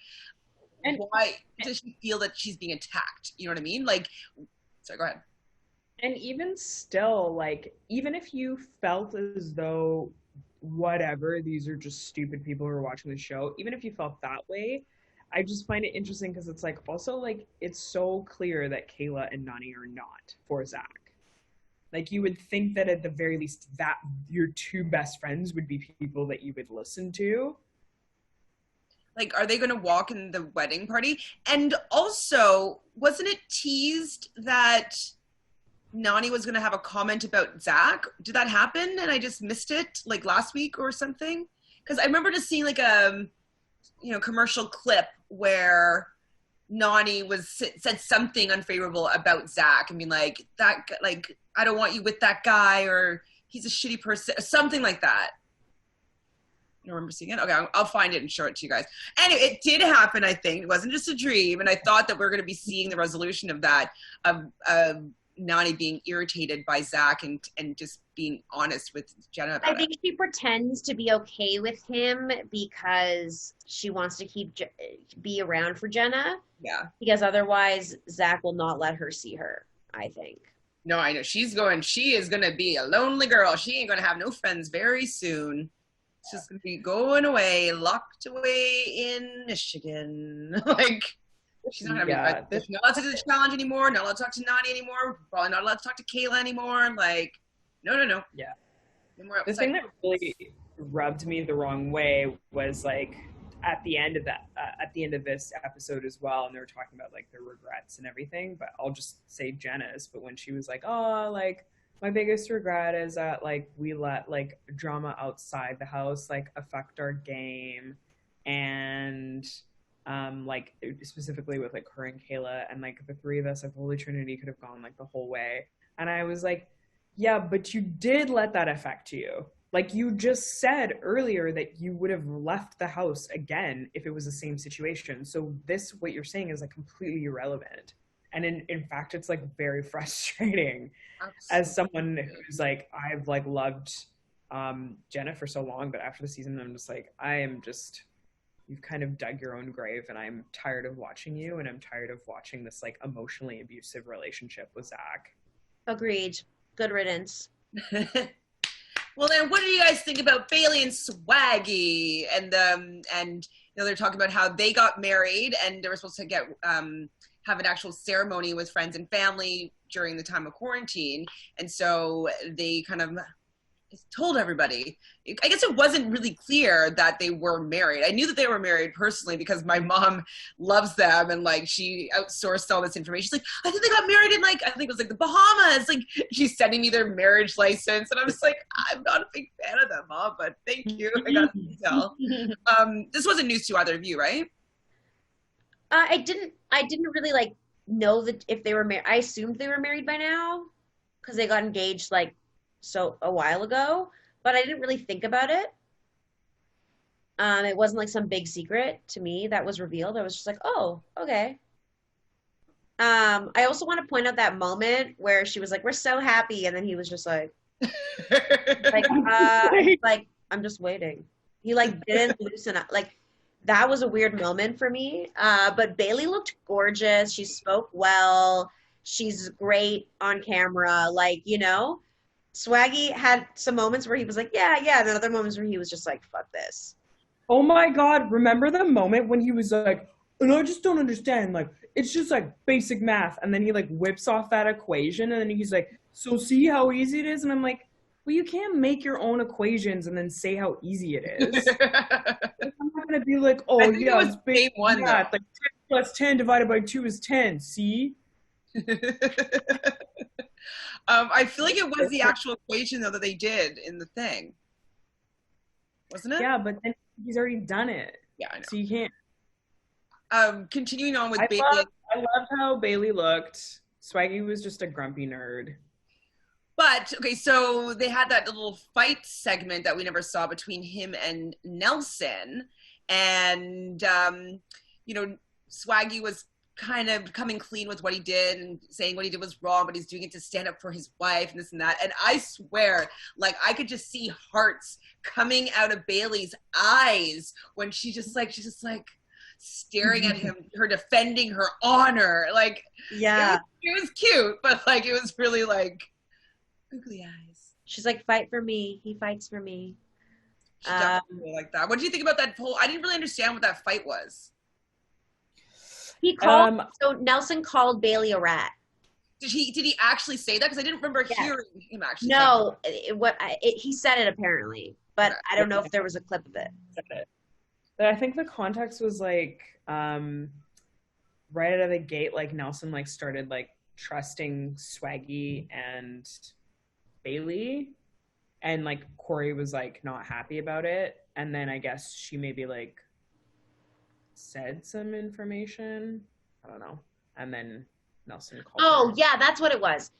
Speaker 1: And why does she feel that she's being attacked? You know what I mean? Like, sorry, go ahead.
Speaker 3: And even still, like, even if you felt as though whatever, these are just stupid people who are watching the show, even if you felt that way, I just find it interesting because it's like, also like, it's so clear that Kayla and Nani are not for Zach. Like, you would think that at the very least that your two best friends would be people that you would listen to.
Speaker 1: Like, are they going to walk in the wedding party? And also, wasn't it teased that Nani was going to have a comment about Zach? Did that happen and I just missed it, like last week or something? Because I remember just seeing like a commercial clip where Nani said something unfavorable about Zach. I mean, like, that, like, I don't want you with that guy, or he's a shitty person, something like that. You remember seeing it? Okay, I'll find it and show it to you guys. Anyway, it did happen, I think. It wasn't just a dream, and I thought that we are going to be seeing the resolution of that, of Nani being irritated by Zach and just being honest with Jenna about it.
Speaker 2: I think she pretends to be okay with him because she wants to be around for Jenna.
Speaker 1: Yeah.
Speaker 2: Because otherwise, Zach will not let her see her, I think.
Speaker 1: No, I know. She is going to be a lonely girl. She ain't going to have no friends very soon. It's just going to be going away, locked away in Michigan. Like, she's not going to be not allowed to do the challenge anymore, not allowed to talk to Nani anymore, probably not allowed to talk to Kayla anymore. Like, no.
Speaker 3: Yeah.
Speaker 1: No more.
Speaker 3: The thing that really rubbed me the wrong way was like at the end of this episode as well, and they were talking about like their regrets and everything, but I'll just say Jenna's, but when she was like, oh, like, my biggest regret is that like we let like drama outside the house like affect our game, and like specifically with like her and Kayla, and like the three of us of Holy Trinity could have gone like the whole way. And I was like, yeah, but you did let that affect you. Like, you just said earlier that you would have left the house again if it was the same situation. So what you're saying is like completely irrelevant. And in fact, it's like very frustrating. Absolutely. As someone who's like, I've like loved Jenna for so long, but after the season, I'm just like, you've kind of dug your own grave, and I'm tired of watching you, and I'm tired of watching this like emotionally abusive relationship with Zach.
Speaker 2: Agreed. Good riddance.
Speaker 1: Well, then, what do you guys think about Bailey and Swaggy? And they're talking about how they got married, and they were supposed to have an actual ceremony with friends and family during the time of quarantine, and so they kind of told everybody. I guess it wasn't really clear that they were married. I knew that they were married personally because my mom loves them and like she outsourced all this information. She's like, I think they got married in like, I think it was like the Bahamas. Like she's sending me their marriage license. And I'm just like, I'm not a big fan of them, Mom, but thank you. I got the detail. This wasn't news to either of you, right?
Speaker 2: I didn't really like know that if they were married. I assumed they were married by now because they got engaged like a while ago, but I didn't really think about it. It wasn't like some big secret to me that was revealed. I was just like, oh, okay. I also want to point out that moment where she was like, we're so happy, and then he was just like like I'm just waiting. He like didn't loosen up. Like that was a weird moment for me. But Bailey looked gorgeous. She spoke well. She's great on camera. Like, you know, Swaggy had some moments where he was like, yeah, and then other moments where he was just like, fuck this.
Speaker 3: Oh my God, remember the moment when he was like, and I just don't understand, like, it's just like basic math, and then he like whips off that equation, and then he's like, so see how easy it is? And I'm like, well, you can't make your own equations and then say how easy it is. I'm not going to be like, oh yeah, it's basic math, like 10 plus 10 divided by 2 is 10, see?
Speaker 1: I feel like it was the actual equation though that they did in the thing, wasn't it?
Speaker 3: Yeah, but then he's already done it.
Speaker 1: Yeah, I know.
Speaker 3: So you can't.
Speaker 1: Continuing on with Bailey.
Speaker 3: I loved how Bailey looked. Swaggy was just a grumpy nerd.
Speaker 1: But okay, so they had that little fight segment that we never saw between him and Nelson, and you know, Swaggy was kind of coming clean with what he did and saying what he did was wrong, but he's doing it to stand up for his wife and this and that. And I swear, like I could just see hearts coming out of Bailey's eyes when she's just like staring at him, her defending her honor. Like,
Speaker 2: yeah,
Speaker 1: it was cute, but like it was really like googly eyes.
Speaker 2: She's like, fight for me, he fights for me.
Speaker 1: She definitely like that. What do you think about that whole? I didn't really understand what that fight was.
Speaker 2: He called, so Nelson called Bailey a rat.
Speaker 1: Did he actually say that? Because I didn't remember hearing him actually.
Speaker 2: No, he said it apparently, but okay. I don't know if there was a clip of it.
Speaker 3: But I think the context was like right out of the gate, like Nelson like started like trusting Swaggy and Bailey, and like Cory was like not happy about it, and then I guess she maybe like said some information, I don't know, and then Nelson called her.
Speaker 2: Yeah, that's what it was.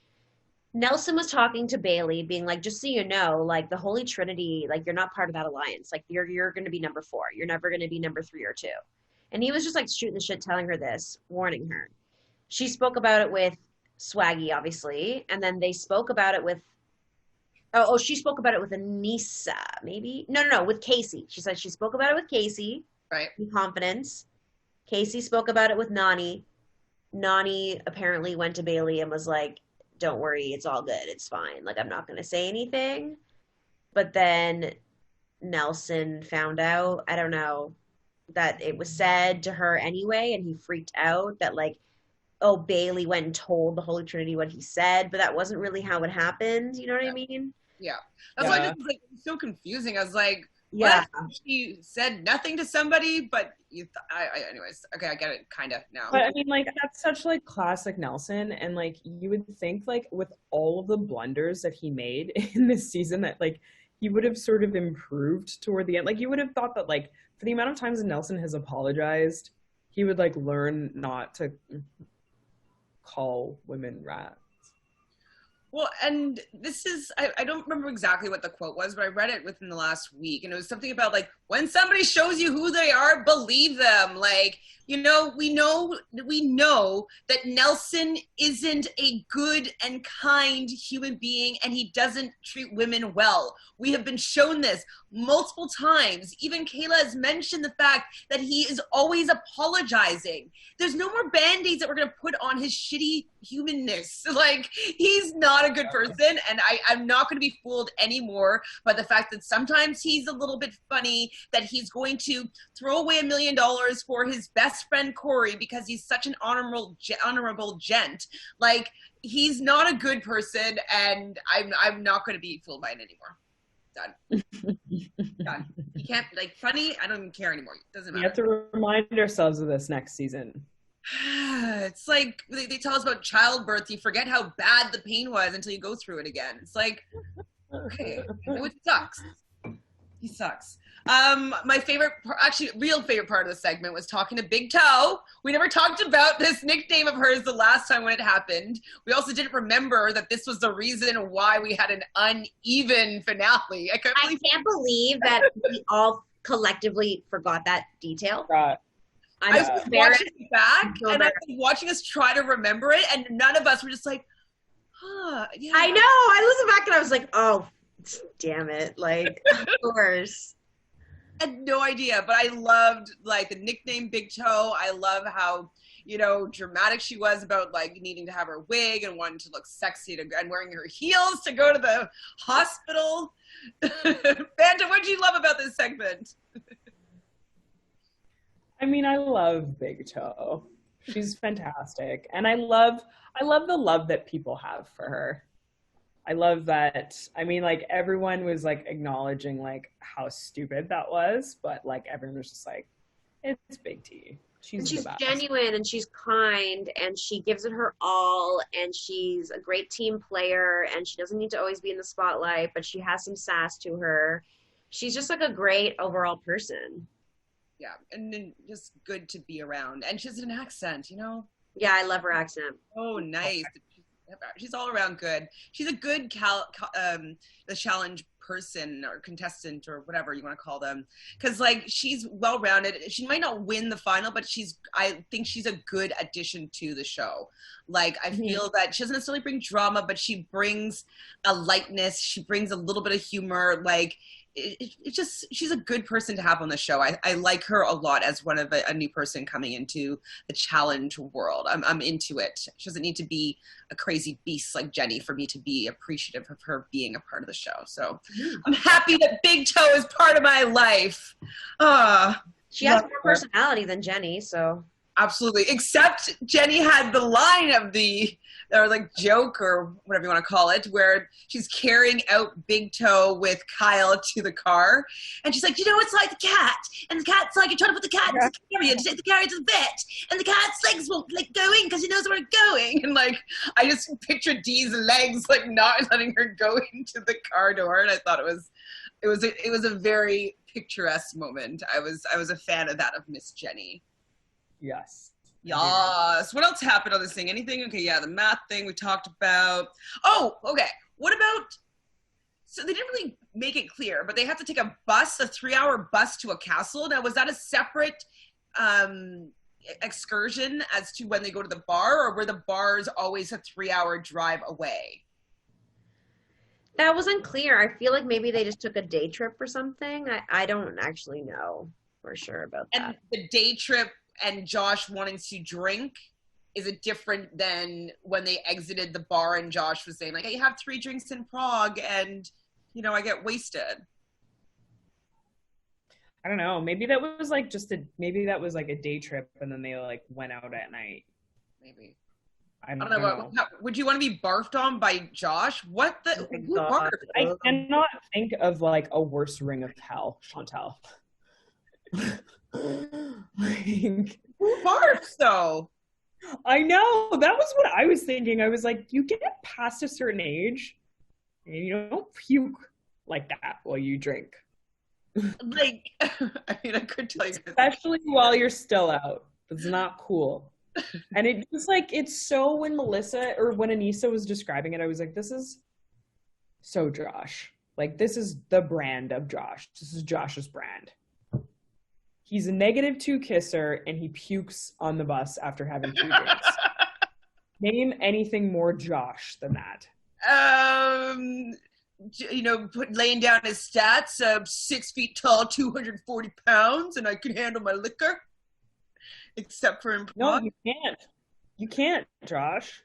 Speaker 2: Nelson was talking to Bailey, being like, just so you know, like the Holy Trinity, like you're not part of that alliance, like you're going to be number 4, you're never going to be number 3 or 2. And he was just like shooting the shit, telling her this, warning her. She spoke about it with Swaggy, obviously, and then they spoke about it with she spoke about it with Anissa, maybe? No, with Casey. She said she spoke about it with Casey.
Speaker 1: Right.
Speaker 2: In confidence. Casey spoke about it with Nani. Nani apparently went to Bailey and was like, don't worry, it's all good. It's fine. Like, I'm not going to say anything. But then Nelson found out, I don't know, that it was said to her anyway, and he freaked out that, like, oh, Bailey went and told the Holy Trinity what he said, but that wasn't really how it happened. You know what I mean?
Speaker 1: Yeah. That's why I just was like, it was so confusing. I was like,
Speaker 2: yeah.
Speaker 1: What? She said nothing to somebody, but anyways, okay, I get it kind of now.
Speaker 3: But I mean, like, that's such like classic Nelson, and like you would think like with all of the blunders that he made in this season that like he would have sort of improved toward the end. Like you would have thought that like for the amount of times that Nelson has apologized, he would like learn not to call women rats.
Speaker 1: Well, and this is, I don't remember exactly what the quote was, but I read it within the last week, and it was something about, like, when somebody shows you who they are, believe them. Like, you know, we know that Nelson isn't a good and kind human being, and he doesn't treat women well. We have been shown this multiple times. Even Kayla has mentioned the fact that he is always apologizing. There's no more Band-Aids that we're going to put on his shitty humanness. Like, he's not a good person, and I'm not going to be fooled anymore by the fact that sometimes he's a little bit funny, that he's going to throw away $1 million for his best friend Cory because he's such an honorable gent. Like, he's not a good person, and I'm not going to be fooled by it anymore. Done. Done. You can't, like, funny, I don't even care anymore. It doesn't matter.
Speaker 3: We have to remind ourselves of this next season.
Speaker 1: It's like they tell us about childbirth. You forget how bad the pain was until you go through it again. It's like, okay, it sucks. He sucks. My favorite, actually, real favorite part of the segment was talking to Big Toe. We never talked about this nickname of hers the last time when it happened. We also didn't remember that this was the reason why we had an uneven finale. I
Speaker 2: can't believe that we all collectively forgot that detail.
Speaker 1: I was watching it back, and I was watching us try to remember it, and none of us were just like, huh. Yeah.
Speaker 2: I know. I listened back, and I was like, oh, damn it. Like, of course.
Speaker 1: I had no idea, but I loved, like, the nickname Big Toe. I love how, you know, dramatic she was about, like, needing to have her wig and wanting to look sexy and wearing her heels to go to the hospital. Fanta, what did you love about this segment?
Speaker 3: I mean, I love Big Toe. She's fantastic. And I love the love that people have for her. I love that. I mean, like, everyone was, like, acknowledging, like, how stupid that was, but, like, everyone was just like, it's Big T. She's the best.
Speaker 2: Genuine, and she's kind, and she gives it her all, and she's a great team player, and she doesn't need to always be in the spotlight, but she has some sass to her. She's just, like, a great overall person.
Speaker 1: Yeah, and then just good to be around. And she has an accent, you know?
Speaker 2: Yeah, I love her accent.
Speaker 1: Oh, nice. She's all around good. She's a good the challenge person or contestant or whatever you want to call them. Because, like, she's well-rounded. She might not win the final, but I think she's a good addition to the show. Like, I feel that she doesn't necessarily bring drama, but she brings a lightness. She brings a little bit of humor. Like, she's a good person to have on the show. I like her a lot as one of a new person coming into the challenge world. I'm into it. She doesn't need to be a crazy beast like Jenny for me to be appreciative of her being a part of the show. So I'm happy that Big Toe is part of my life.
Speaker 2: She has more personality than Jenny, so.
Speaker 1: Absolutely. Except Jenny had the line of or like joke or whatever you want to call it, where she's carrying out Big Toe with Kyle to the car. And she's like, you know, it's like the cat. And the cat's like, you're trying to put the cat in the carrier to take the carrier to the vet. And the cat's legs won't like go in because he knows where it's going. And like, I just pictured Dee's legs like not letting her go into the car door. And I thought it was a very picturesque moment. I was a fan of that, of Miss Jenny.
Speaker 3: Yes.
Speaker 1: Yes. What else happened on this thing? Anything? Okay, yeah, the math thing we talked about. Oh, okay. What about, so they didn't really make it clear, but they have to take a 3-hour bus to a castle. Now, was that a separate excursion as to when they go to the bar, or were the bars always a 3-hour drive away?
Speaker 2: That wasn't clear. I feel like maybe they just took a day trip or something. I don't actually know for sure about that.
Speaker 1: And the day trip and Josh wanting to drink, is it different than when they exited the bar and Josh was saying, like, I have 3 drinks in Prague and, you know, I get wasted?
Speaker 3: I don't know. Maybe that was like maybe that was like a day trip and then they like went out at night.
Speaker 1: Maybe.
Speaker 3: I don't know.
Speaker 1: Would you want to be barfed on by Josh? What the? Who barfed?
Speaker 3: I cannot think of like a worse ring of hell, Chantele.
Speaker 1: Like, who barfs though?
Speaker 3: I know, that was what I was thinking. I was like, you get past a certain age and you don't puke like that while you drink.
Speaker 1: Like, I mean, I could tell you,
Speaker 3: especially while you're still out. It's not cool. And it was like, it's so, when Anissa was describing it, I was like, this is so Josh. Like, this is the brand of Josh. This is Josh's brand. He's a -2 kisser, and he pukes on the bus after having 2 drinks. Name anything more Josh than that.
Speaker 1: You know, laying down his stats, 6 feet tall, 240 pounds, and I can handle my liquor. Except for in
Speaker 3: No, you can't. You can't, Josh.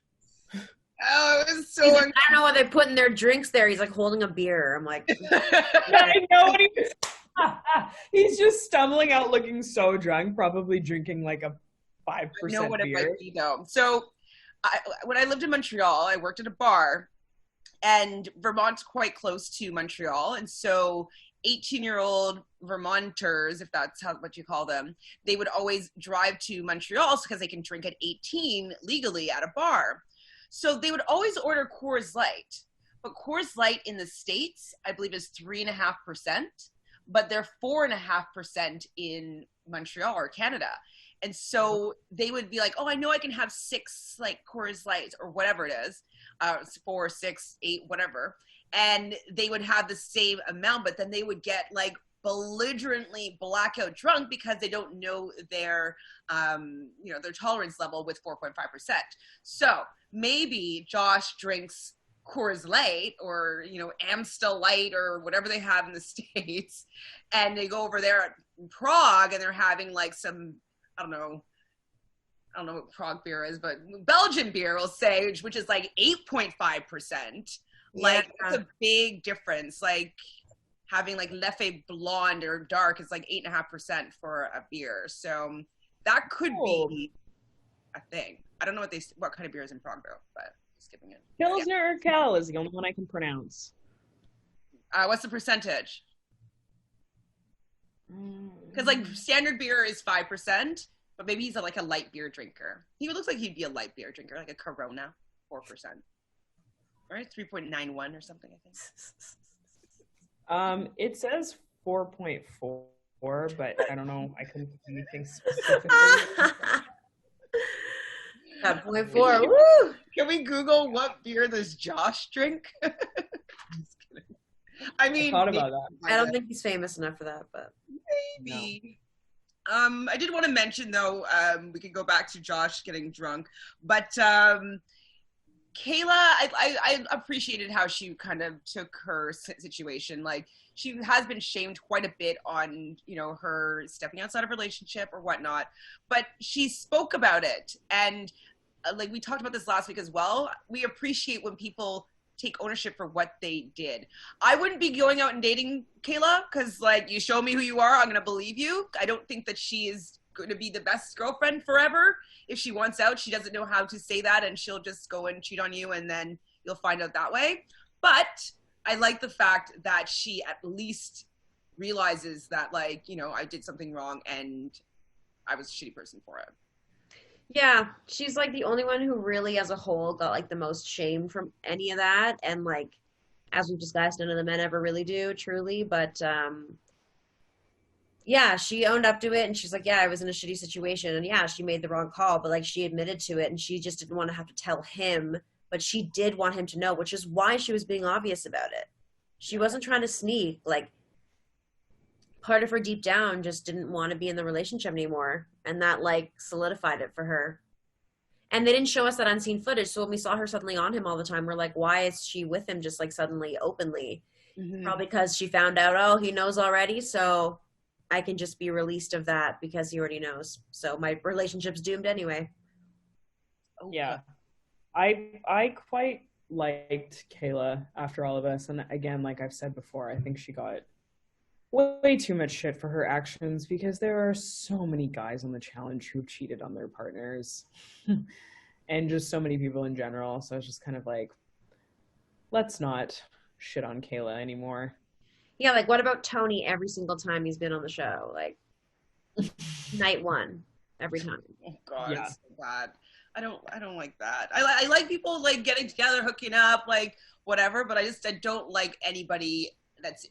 Speaker 1: Oh, it was so.
Speaker 2: I don't know why they're putting their drinks there. He's like holding a beer. I'm like,
Speaker 3: I know what he's just stumbling out looking so drunk, probably drinking like a 5% beer.
Speaker 1: Know what it might be though. So when I lived in Montreal, I worked at a bar, and Vermont's quite close to Montreal, and so 18-year-old Vermonters, if that's what you call them, they would always drive to Montreal because they can drink at 18 legally at a bar. So they would always order Coors Light. But Coors Light in the States, I believe, is 3.5%, but they're 4.5% in Montreal or Canada. And so they would be like, oh, I know I can have 6 like Coors Lights or whatever it is, 4, 6, 8, whatever. And they would have the same amount, but then they would get like belligerently blackout drunk because they don't know their, their tolerance level with 4.5%. So maybe Josh drinks Coors Light or, Amstel Light or whatever they have in the States. And they go over there in Prague and they're having like some, I don't know what Prague beer is, but Belgian beer, we'll say, which is like 8.5%. Like, it's a big difference. Like, having like Leffe Blonde or dark is like 8.5% for a beer. So that could be a thing. I don't know what kind of beer is in Prague though, but skipping it.
Speaker 3: Pilsner or Kel is the only one I can pronounce.
Speaker 1: What's the percentage? Because like standard beer is 5%, but maybe he's like a light beer drinker. He looks like he'd be a light beer drinker, like a Corona, 4%. Right, 3.91 or something, I think.
Speaker 3: It says 4.4, but I don't know. I couldn't put anything specifically.
Speaker 2: 0.4. Woo!
Speaker 1: Can we Google what beer does Josh drink? Just kidding. I mean,
Speaker 3: I thought about that.
Speaker 2: I don't think he's famous enough for that, but
Speaker 1: maybe. No. I did want to mention though. We could go back to Josh getting drunk, but. Kayla, I appreciated how she kind of took her situation. Like, she has been shamed quite a bit on, her stepping outside of relationship or whatnot, but she spoke about it. And like we talked about this last week as well, we appreciate when people take ownership for what they did. I wouldn't be going out and dating Kayla because, like, you show me who you are, I'm going to believe you. I don't think that she is going to be the best girlfriend forever. If she wants out, she doesn't know how to say that, and she'll just go and cheat on you, and then you'll find out that way. But I like the fact that she at least realizes that, like, I did something wrong and I was a shitty person for it.
Speaker 2: Yeah, she's like the only one who really as a whole got like the most shame from any of that. And like, as we've discussed, none of the men ever really do, truly. But yeah, she owned up to it and she's like, yeah, I was in a shitty situation. And yeah, she made the wrong call, but like she admitted to it and she just didn't want to have to tell him, but she did want him to know, which is why she was being obvious about it. She wasn't trying to sneak. Like, part of her deep down just didn't want to be in the relationship anymore. And that like solidified it for her. And they didn't show us that unseen footage. So when we saw her suddenly on him all the time, we're like, why is she with him just like suddenly openly? Mm-hmm. Probably because she found out, oh, he knows already. So I can just be released of that because he already knows. So my relationship's doomed anyway.
Speaker 3: Yeah. I quite liked Kayla after all of this. And again, like I've said before, I think she got way too much shit for her actions because there are so many guys on the challenge who've cheated on their partners and just so many people in general. So it's just kind of like, let's not shit on Kayla anymore.
Speaker 2: Yeah, like what about Tony every single time he's been on the show? Like night one, every time.
Speaker 1: Oh God, yeah. It's so bad. I don't like that. I like people like getting together, hooking up, like whatever, but I don't like anybody that's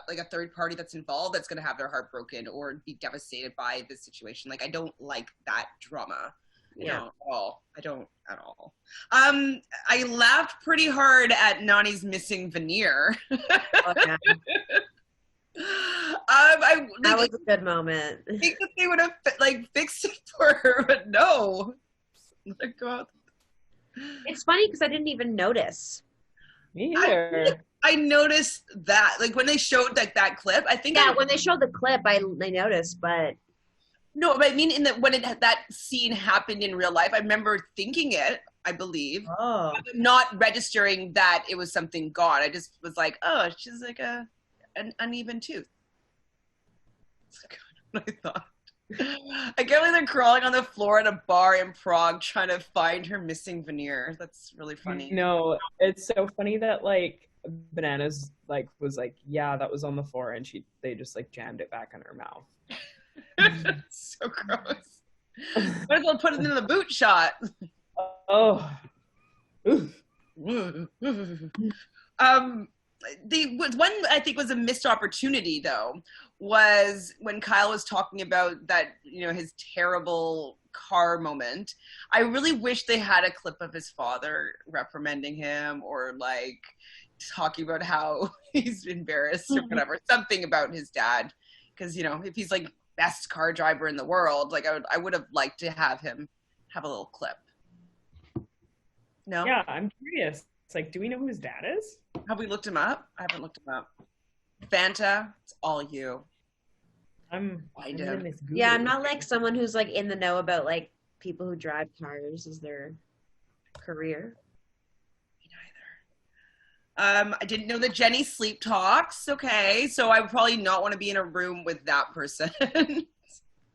Speaker 1: like a third party that's involved that's going to have their heart broken or be devastated by this situation. Like, I don't like that drama. At all. I don't at all. I laughed pretty hard at Nani's missing veneer.
Speaker 2: Okay. That was a good moment.
Speaker 1: I think that they would have like fixed it for her, but no. Like, God.
Speaker 2: It's funny because I didn't even notice.
Speaker 3: Me either.
Speaker 1: I noticed that, like, when they showed that clip, I think.
Speaker 2: Yeah, when they showed the clip, I noticed, but.
Speaker 1: No, but I mean, when that scene happened in real life, I remember thinking it, I believe.
Speaker 2: Oh.
Speaker 1: Not registering that it was something gone. I just was like, oh, she's like an uneven tooth. That's what I thought. I can't believe they're crawling on the floor at a bar in Prague trying to find her missing veneer. That's really funny.
Speaker 3: No, it's so funny that like Bananas like was like, yeah, that was on the floor, and they just like jammed it back in her mouth.
Speaker 1: So gross. Might as well put it in the boot shot.
Speaker 3: Oh.
Speaker 1: The one I think was a missed opportunity though was when Kyle was talking about that, you know, his terrible car moment. I really wish they had a clip of his father reprimanding him or like talking about how he's embarrassed or whatever, something about his dad. Because, you know, if he's like best car driver in the world, like I would have liked to have him have a little clip. No?
Speaker 3: Yeah, I'm curious. It's like, do we know who his dad is?
Speaker 1: Have we looked him up? I haven't looked him up. Fanta, it's all you.
Speaker 3: I'm in this Google.
Speaker 2: Yeah, I'm not like someone who's like in the know about like people who drive cars as their career.
Speaker 1: Me neither. I didn't know that Jenny sleep talks. Okay, so I would probably not want to be in a room with that person.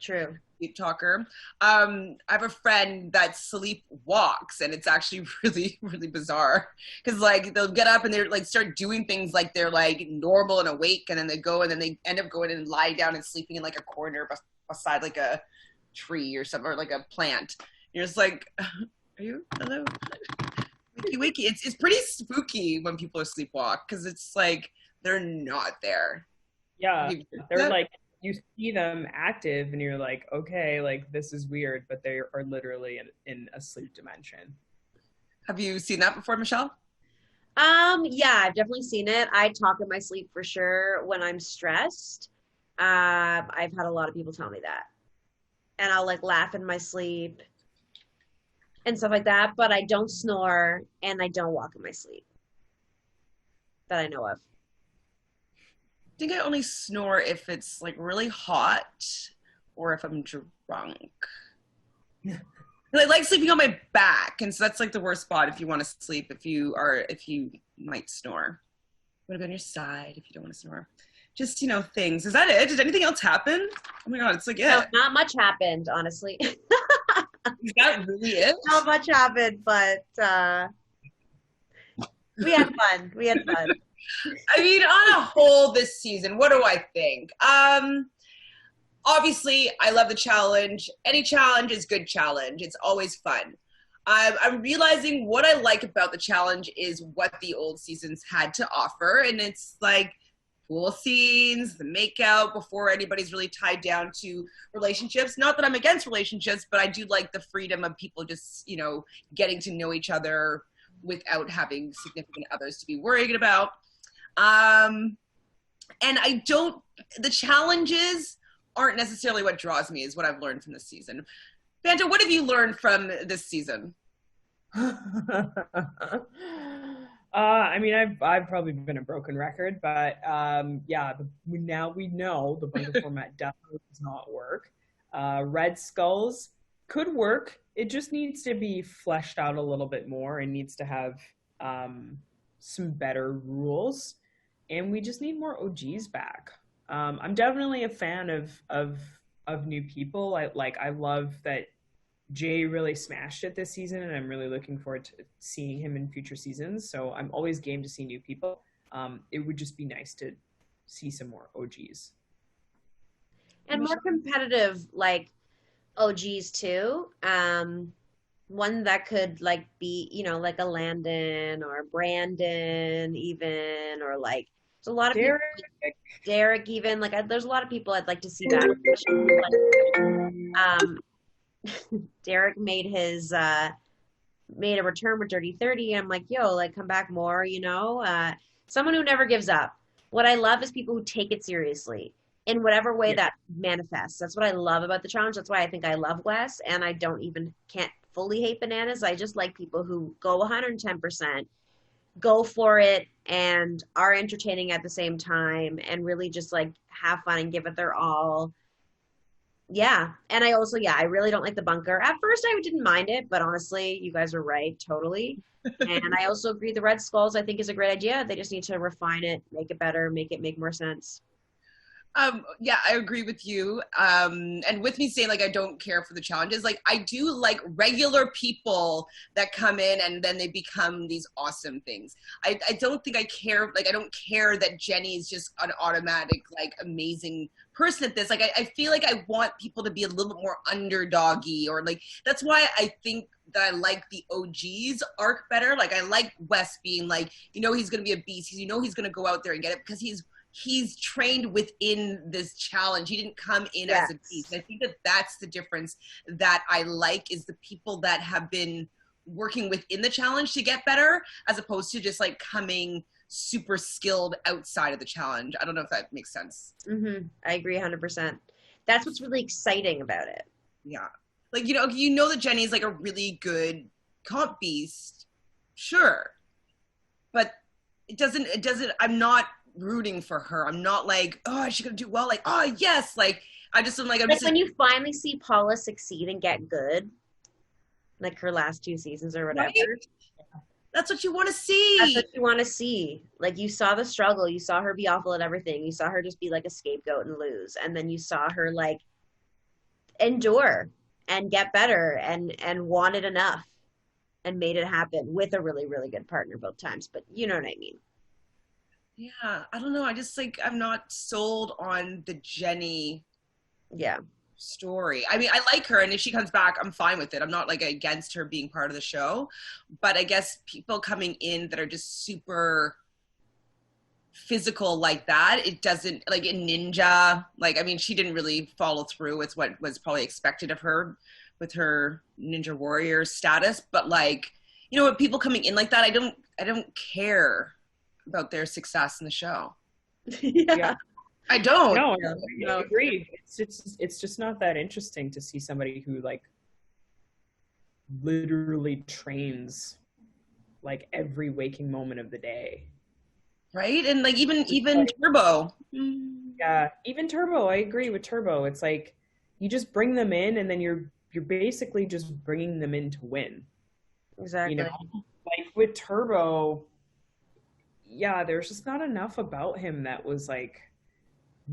Speaker 2: True.
Speaker 1: Sleep talker. I have a friend that sleep walks, and it's actually really, really bizarre because like they'll get up and they're like start doing things like they're like normal and awake, and then they go and then they end up going and lie down and sleeping in like a corner beside like a tree or something or like a plant. You're just like, are you hello? Wakey wakey. It's pretty spooky when people are sleepwalk because it's like they're not there.
Speaker 3: Yeah, they're like. You see them active and you're like, okay, like this is weird, but they are literally in a sleep dimension.
Speaker 1: Have you seen that before, Michelle?
Speaker 2: Yeah, I've definitely seen it. I talk in my sleep for sure when I'm stressed. I've had a lot of people tell me that. And I'll like laugh in my sleep and stuff like that, but I don't snore and I don't walk in my sleep that I know of.
Speaker 1: I think I only snore if it's like really hot or if I'm drunk. I like sleeping on my back, and so that's like the worst spot if you want to sleep. If you might snore, what about on your side if you don't want to snore? Just things. Is that it? Did anything else happen? Oh my god, it's like
Speaker 2: No, not much happened, honestly.
Speaker 1: Is that really it?
Speaker 2: Not much happened, but we had fun. We had fun.
Speaker 1: I mean, on a whole, this season, what do I think? Obviously, I love the challenge. Any challenge is good challenge. It's always fun. I'm realizing what I like about the challenge is what the old seasons had to offer, and it's like pool scenes, the makeout before anybody's really tied down to relationships. Not that I'm against relationships, but I do like the freedom of people just, getting to know each other without having significant others to be worried about. And the challenges aren't necessarily what draws me, is what I've learned from this season. Fanta, what have you learned from this season?
Speaker 3: I mean, I've probably been a broken record, but now we know the bunker format definitely does not work. Red Skulls could work. It just needs to be fleshed out a little bit more and needs to have some better rules. And we just need more OGs back. I'm definitely a fan of new people. I love that Jay really smashed it this season, and I'm really looking forward to seeing him in future seasons. So I'm always game to see new people. It would just be nice to see some more OGs.
Speaker 2: And more competitive, like, OGs too. One that could like be, like a Landon or Brandon even, or like there's a lot of Derek even, like there's a lot of people I'd like to see that. Derek made a return with Dirty 30. I'm like, yo, like come back more, someone who never gives up. What I love is people who take it seriously in whatever way that manifests. That's what I love about the challenge. That's why I think I love Wes, and I can't fully hate Bananas. I just like people who go 110%, go for it, and are entertaining at the same time, and really just like have fun and give it their all. Yeah. And I also, I really don't like the bunker. At first I didn't mind it, but honestly, you guys are right, totally. And I also agree the Red Skulls I think is a great idea. They just need to refine it, make it better, make it make more sense.
Speaker 1: Yeah, I agree with you. And with me saying like I don't care for the challenges, like I do like regular people that come in and then they become these awesome things. I don't think I care, like I don't care that Jenny's just an automatic, like amazing person at this. Like I feel like I want people to be a little bit more underdoggy, or like that's why I think that I like the OG's arc better. Like I like Wes being like, you know, he's gonna be a beast. You know, he's gonna go out there and get it because he's trained within this challenge. He didn't come in as a beast. I think that that's the difference that I like, is the people that have been working within the challenge to get better, as opposed to just like coming super skilled outside of the challenge. I don't know if that makes sense.
Speaker 2: Mm-hmm. I agree 100%. That's what's really exciting about it.
Speaker 1: Yeah. Like, you know that Jenny's like a really good comp beast. Sure. But it doesn't, I'm not rooting for her. I'm not like, oh, is she gonna do well? Like, oh yes, like I just am like, I'm
Speaker 2: like
Speaker 1: just
Speaker 2: when you finally see Paula succeed and get good, like her last 2 seasons or whatever.
Speaker 1: Right? That's what you want to see.
Speaker 2: That's what you want to see. Like you saw the struggle, you saw her be awful at everything, you saw her just be like a scapegoat and lose, and then you saw her like endure and get better and want it enough and made it happen with a really, really good partner both times. But you know what I mean.
Speaker 1: Yeah, I don't know. I just like, I'm not sold on the Jenny story. I mean, I like her, and if she comes back, I'm fine with it. I'm not like against her being part of the show, but I guess people coming in that are just super physical like that, it doesn't, like in Ninja, like, I mean, she didn't really follow through with what was probably expected of her with her Ninja Warrior status, but like, you know, with people coming in like that, I don't care about their success in the show.
Speaker 2: Yeah.
Speaker 1: I don't.
Speaker 3: No, I agree. It's just not that interesting to see somebody who like literally trains like every waking moment of the day.
Speaker 1: Right? And like even Turbo.
Speaker 3: Yeah, even Turbo. I agree with Turbo. It's like you just bring them in, and then you're basically just bringing them in to win.
Speaker 2: Exactly.
Speaker 3: You know, like with Turbo, yeah, there's just not enough about him that was like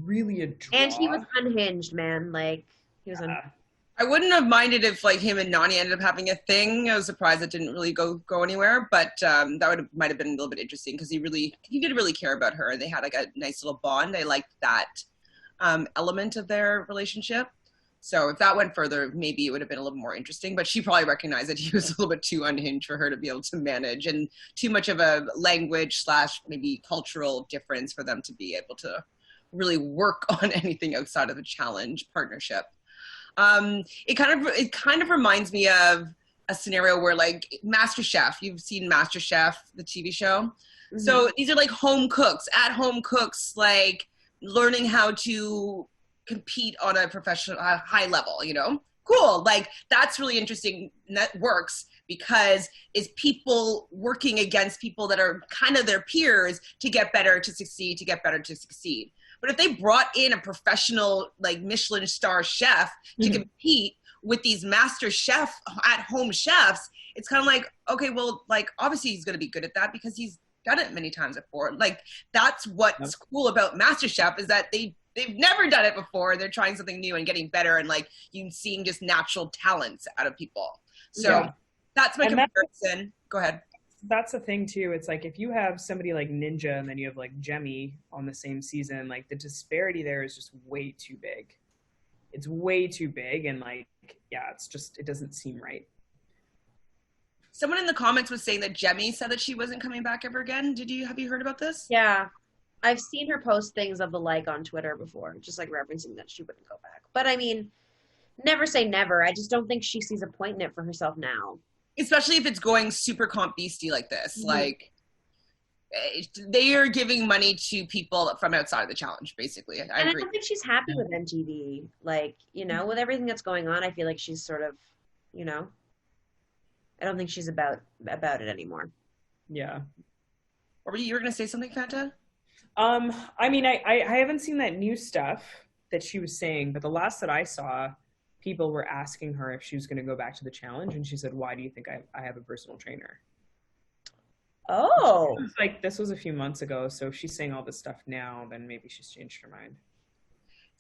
Speaker 3: really a draw.
Speaker 2: And he was unhinged, man. Like he was
Speaker 1: I wouldn't have minded if like him and Nani ended up having a thing. I was surprised it didn't really go anywhere, but that might have been a little bit interesting because he did really care about her. They had like a nice little bond. I liked that element of their relationship. So if that went further, maybe it would have been a little more interesting, but she probably recognized that he was a little bit too unhinged for her to be able to manage, and too much of a language / maybe cultural difference for them to be able to really work on anything outside of the challenge partnership. It kind of reminds me of a scenario where like MasterChef, you've seen MasterChef, the TV show. Mm-hmm. So these are like at home cooks, like learning how to compete on a professional high level, you know? Cool. Like that's really interesting. And that works because it's people working against people that are kind of their peers to get better, to succeed. But if they brought in a professional, like Michelin star chef to compete with these master chef at home chefs, it's kind of like, okay, well, like obviously he's going to be good at that because he's done it many times before. Like that's what's cool about MasterChef, is that they've never done it before. They're trying something new and getting better, and like you seeing just natural talents out of people. So that's my comparison. Go ahead.
Speaker 3: That's the thing too. It's like if you have somebody like Ninja and then you have like Jemmy on the same season, like the disparity there is just way too big. It's way too big, and like, yeah, it doesn't seem right.
Speaker 1: Someone in the comments was saying that Jemmy said that she wasn't coming back ever again. Have you heard about this?
Speaker 2: Yeah. I've seen her post things of the like on Twitter before, just like referencing that she wouldn't go back. But I mean, never say never. I just don't think she sees a point in it for herself now.
Speaker 1: Especially if it's going super comp beastie like this. Mm-hmm. Like, they are giving money to people from outside of the challenge, basically. I agree.
Speaker 2: I don't think she's happy with MTV. Like, you know, with everything that's going on, I feel like she's sort of, you know, I don't think she's about it anymore.
Speaker 3: Yeah.
Speaker 1: Or you were going to say something, Fanta?
Speaker 3: I mean, I haven't seen that new stuff that she was saying, but the last that I saw, people were asking her if she was going to go back to the challenge, and she said, "Why do you think I have a personal trainer?"
Speaker 2: Oh.
Speaker 3: Like, this was a few months ago, so if she's saying all this stuff now, then maybe she's changed her mind.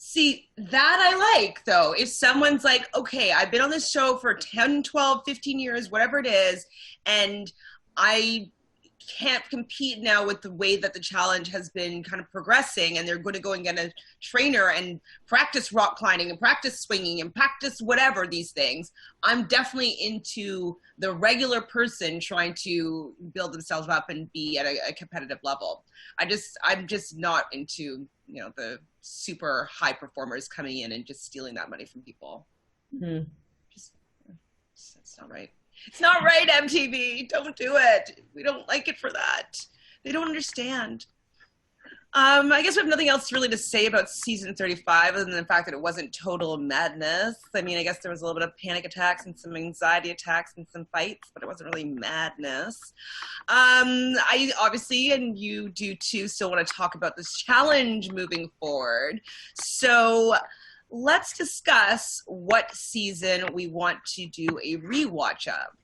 Speaker 1: See, that I like, though. If someone's like, okay, I've been on this show for 10, 12, 15 years, whatever it is, and I can't compete now with the way that the challenge has been kind of progressing, and they're going to go and get a trainer and practice rock climbing and practice swinging and practice whatever these things. I'm definitely into the regular person trying to build themselves up and be at a competitive level. I'm just not into, the super high performers coming in and just stealing that money from people.
Speaker 3: Mm-hmm.
Speaker 1: It's not right. It's not right, MTV. Don't do it. We don't like it for that. They don't understand. I guess we have nothing else really to say about season 35 other than the fact that it wasn't total madness. I mean, I guess there was a little bit of panic attacks and some anxiety attacks and some fights, but it wasn't really madness. I obviously, and you do too, still want to talk about this challenge moving forward. So let's discuss what season we want to do a rewatch of.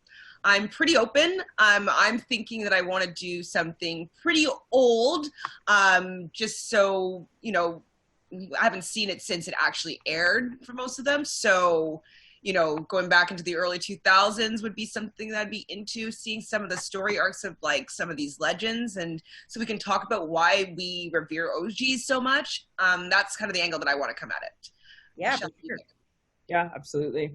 Speaker 1: I'm pretty open. I'm thinking that I want to do something pretty old, just so, I haven't seen it since it actually aired for most of them. So, going back into the early 2000s would be something that I'd be into, seeing some of the story arcs of like some of these legends. And so we can talk about why we revere OGs so much. That's kind of the angle that I want to come at it.
Speaker 2: Yeah,
Speaker 1: Michelle,
Speaker 2: for sure.
Speaker 3: Yeah, absolutely.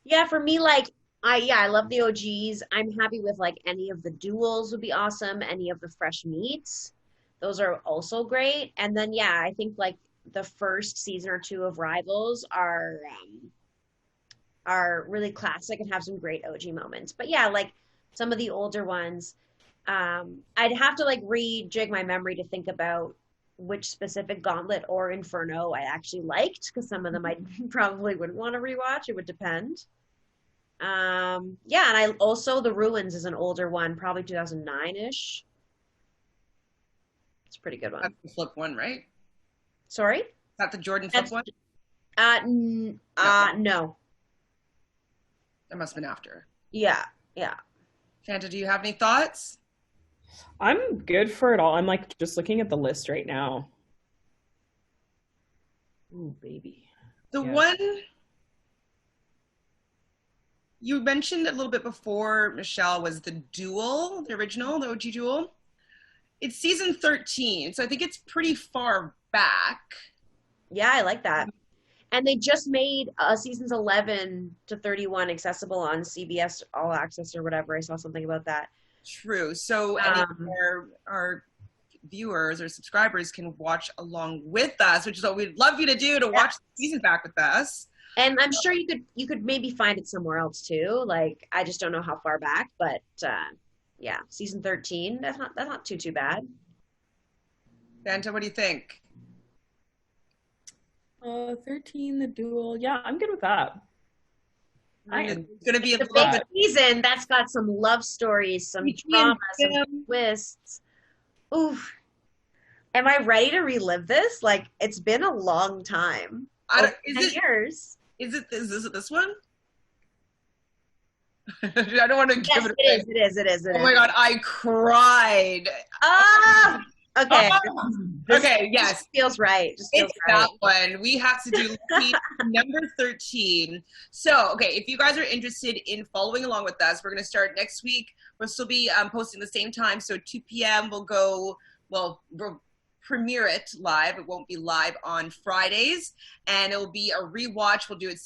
Speaker 2: Yeah, for me, like, I love the OGs. I'm happy with like any of the duels would be awesome. Any of the fresh meats, those are also great. And then I think like the first season or two of Rivals are really classic and have some great OG moments. But like some of the older ones, I'd have to like rejig my memory to think about which specific Gauntlet or Inferno I actually liked, because some of them I probably wouldn't want to rewatch. It would depend. And I also, The Ruins is an older one, probably 2009-ish. It's a pretty good one.
Speaker 1: That's the flip one, right?
Speaker 2: Sorry?
Speaker 1: Is that the Jordan flip one?
Speaker 2: No.
Speaker 1: That must have been after.
Speaker 2: Yeah.
Speaker 1: Fanta, do you have any thoughts?
Speaker 3: I'm good for it all. I'm like just looking at the list right now. Ooh, baby.
Speaker 1: The one you mentioned a little bit before, Michelle, was the duel, the original, the OG duel. It's season 13, so I think it's pretty far back.
Speaker 2: Yeah, I like that. And they just made seasons 11 to 31 accessible on CBS All Access or whatever. I saw something about that.
Speaker 1: True. So any of our viewers or subscribers can watch along with us, which is what we'd love you to do, to watch the season back with us.
Speaker 2: And I'm sure you could maybe find it somewhere else too. Like, I just don't know how far back, but season 13, that's not too bad.
Speaker 1: Fanta, what do you think?
Speaker 3: 13, the duel. Yeah, I'm good with that.
Speaker 1: It's going to be a
Speaker 2: big season that's got some love stories, some drama, some twists. Oof. Am I ready to relive this? Like, it's been a long time. 10 years.
Speaker 1: Is it this one? I don't want to give it away.
Speaker 2: It is.
Speaker 1: Oh my God, I cried.
Speaker 2: Okay.
Speaker 1: Okay, yes.
Speaker 2: Just feels right.
Speaker 1: It's that one. We have to do number 13. So, okay, if you guys are interested in following along with us, we're going to start next week. We'll still be posting the same time. So 2 p.m. we'll premiere it live. It won't be live on Fridays. And it will be a rewatch. We'll do it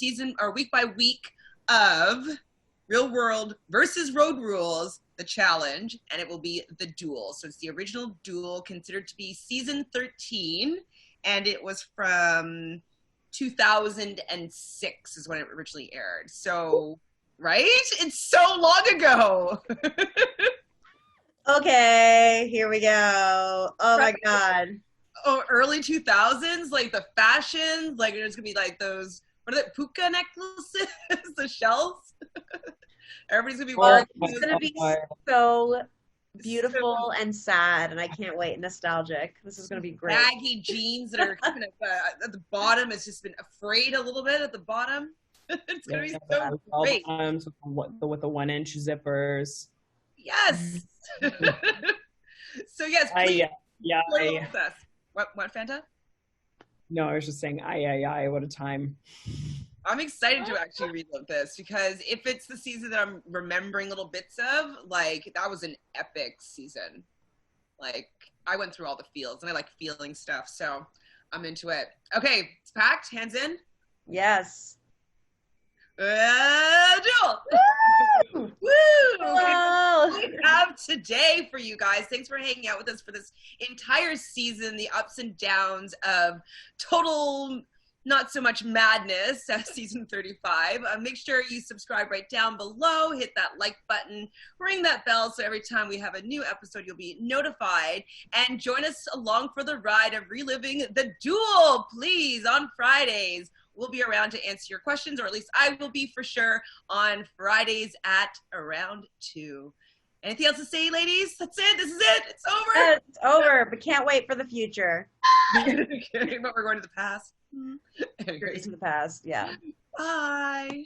Speaker 1: week by week of Real World versus Road Rules, the challenge, and it will be the duel. So it's the original duel, considered to be season 13, and it was from 2006 is when it originally aired. So, right? It's so long ago.
Speaker 2: Okay, here we go. Oh my God.
Speaker 1: Oh, early 2000s, like the fashions, like there's gonna be like those, what are they, puka necklaces, the shells. Everybody's gonna be wearing.
Speaker 2: It's gonna be so beautiful and sad, and I can't wait. Nostalgic. This is gonna be great.
Speaker 1: Baggy jeans that are kind of at the bottom. It's just been frayed a little bit at the bottom. It's gonna be so great.
Speaker 3: Times with the 1-inch zippers.
Speaker 1: Yes. So yes, please.
Speaker 3: Yeah.
Speaker 1: What Fanta?
Speaker 3: No, I was just saying, aye, what a time.
Speaker 1: I'm excited to actually relive this because if it's the season that I'm remembering little bits of, like that was an epic season. Like I went through all the feels and I like feeling stuff, so I'm into it. Okay, it's packed. Hands in.
Speaker 2: Yes.
Speaker 1: Joel.
Speaker 2: Woo!
Speaker 1: Woo!
Speaker 2: Hello.
Speaker 1: We have today for you guys. Thanks for hanging out with us for this entire season, the ups and downs of total not so much madness, season 35. Make sure you subscribe right down below, hit that like button, ring that bell so every time we have a new episode you'll be notified, and join us along for the ride of reliving the duel, please, on Fridays. We'll be around to answer your questions, or at least I will be for sure, on Fridays at around 2. Anything else to say, ladies? That's it. This is it. It's over.
Speaker 2: It's over, but can't wait for the future.
Speaker 1: Okay, but we're going to the past.
Speaker 2: Anyways. To the past, yeah.
Speaker 1: Bye.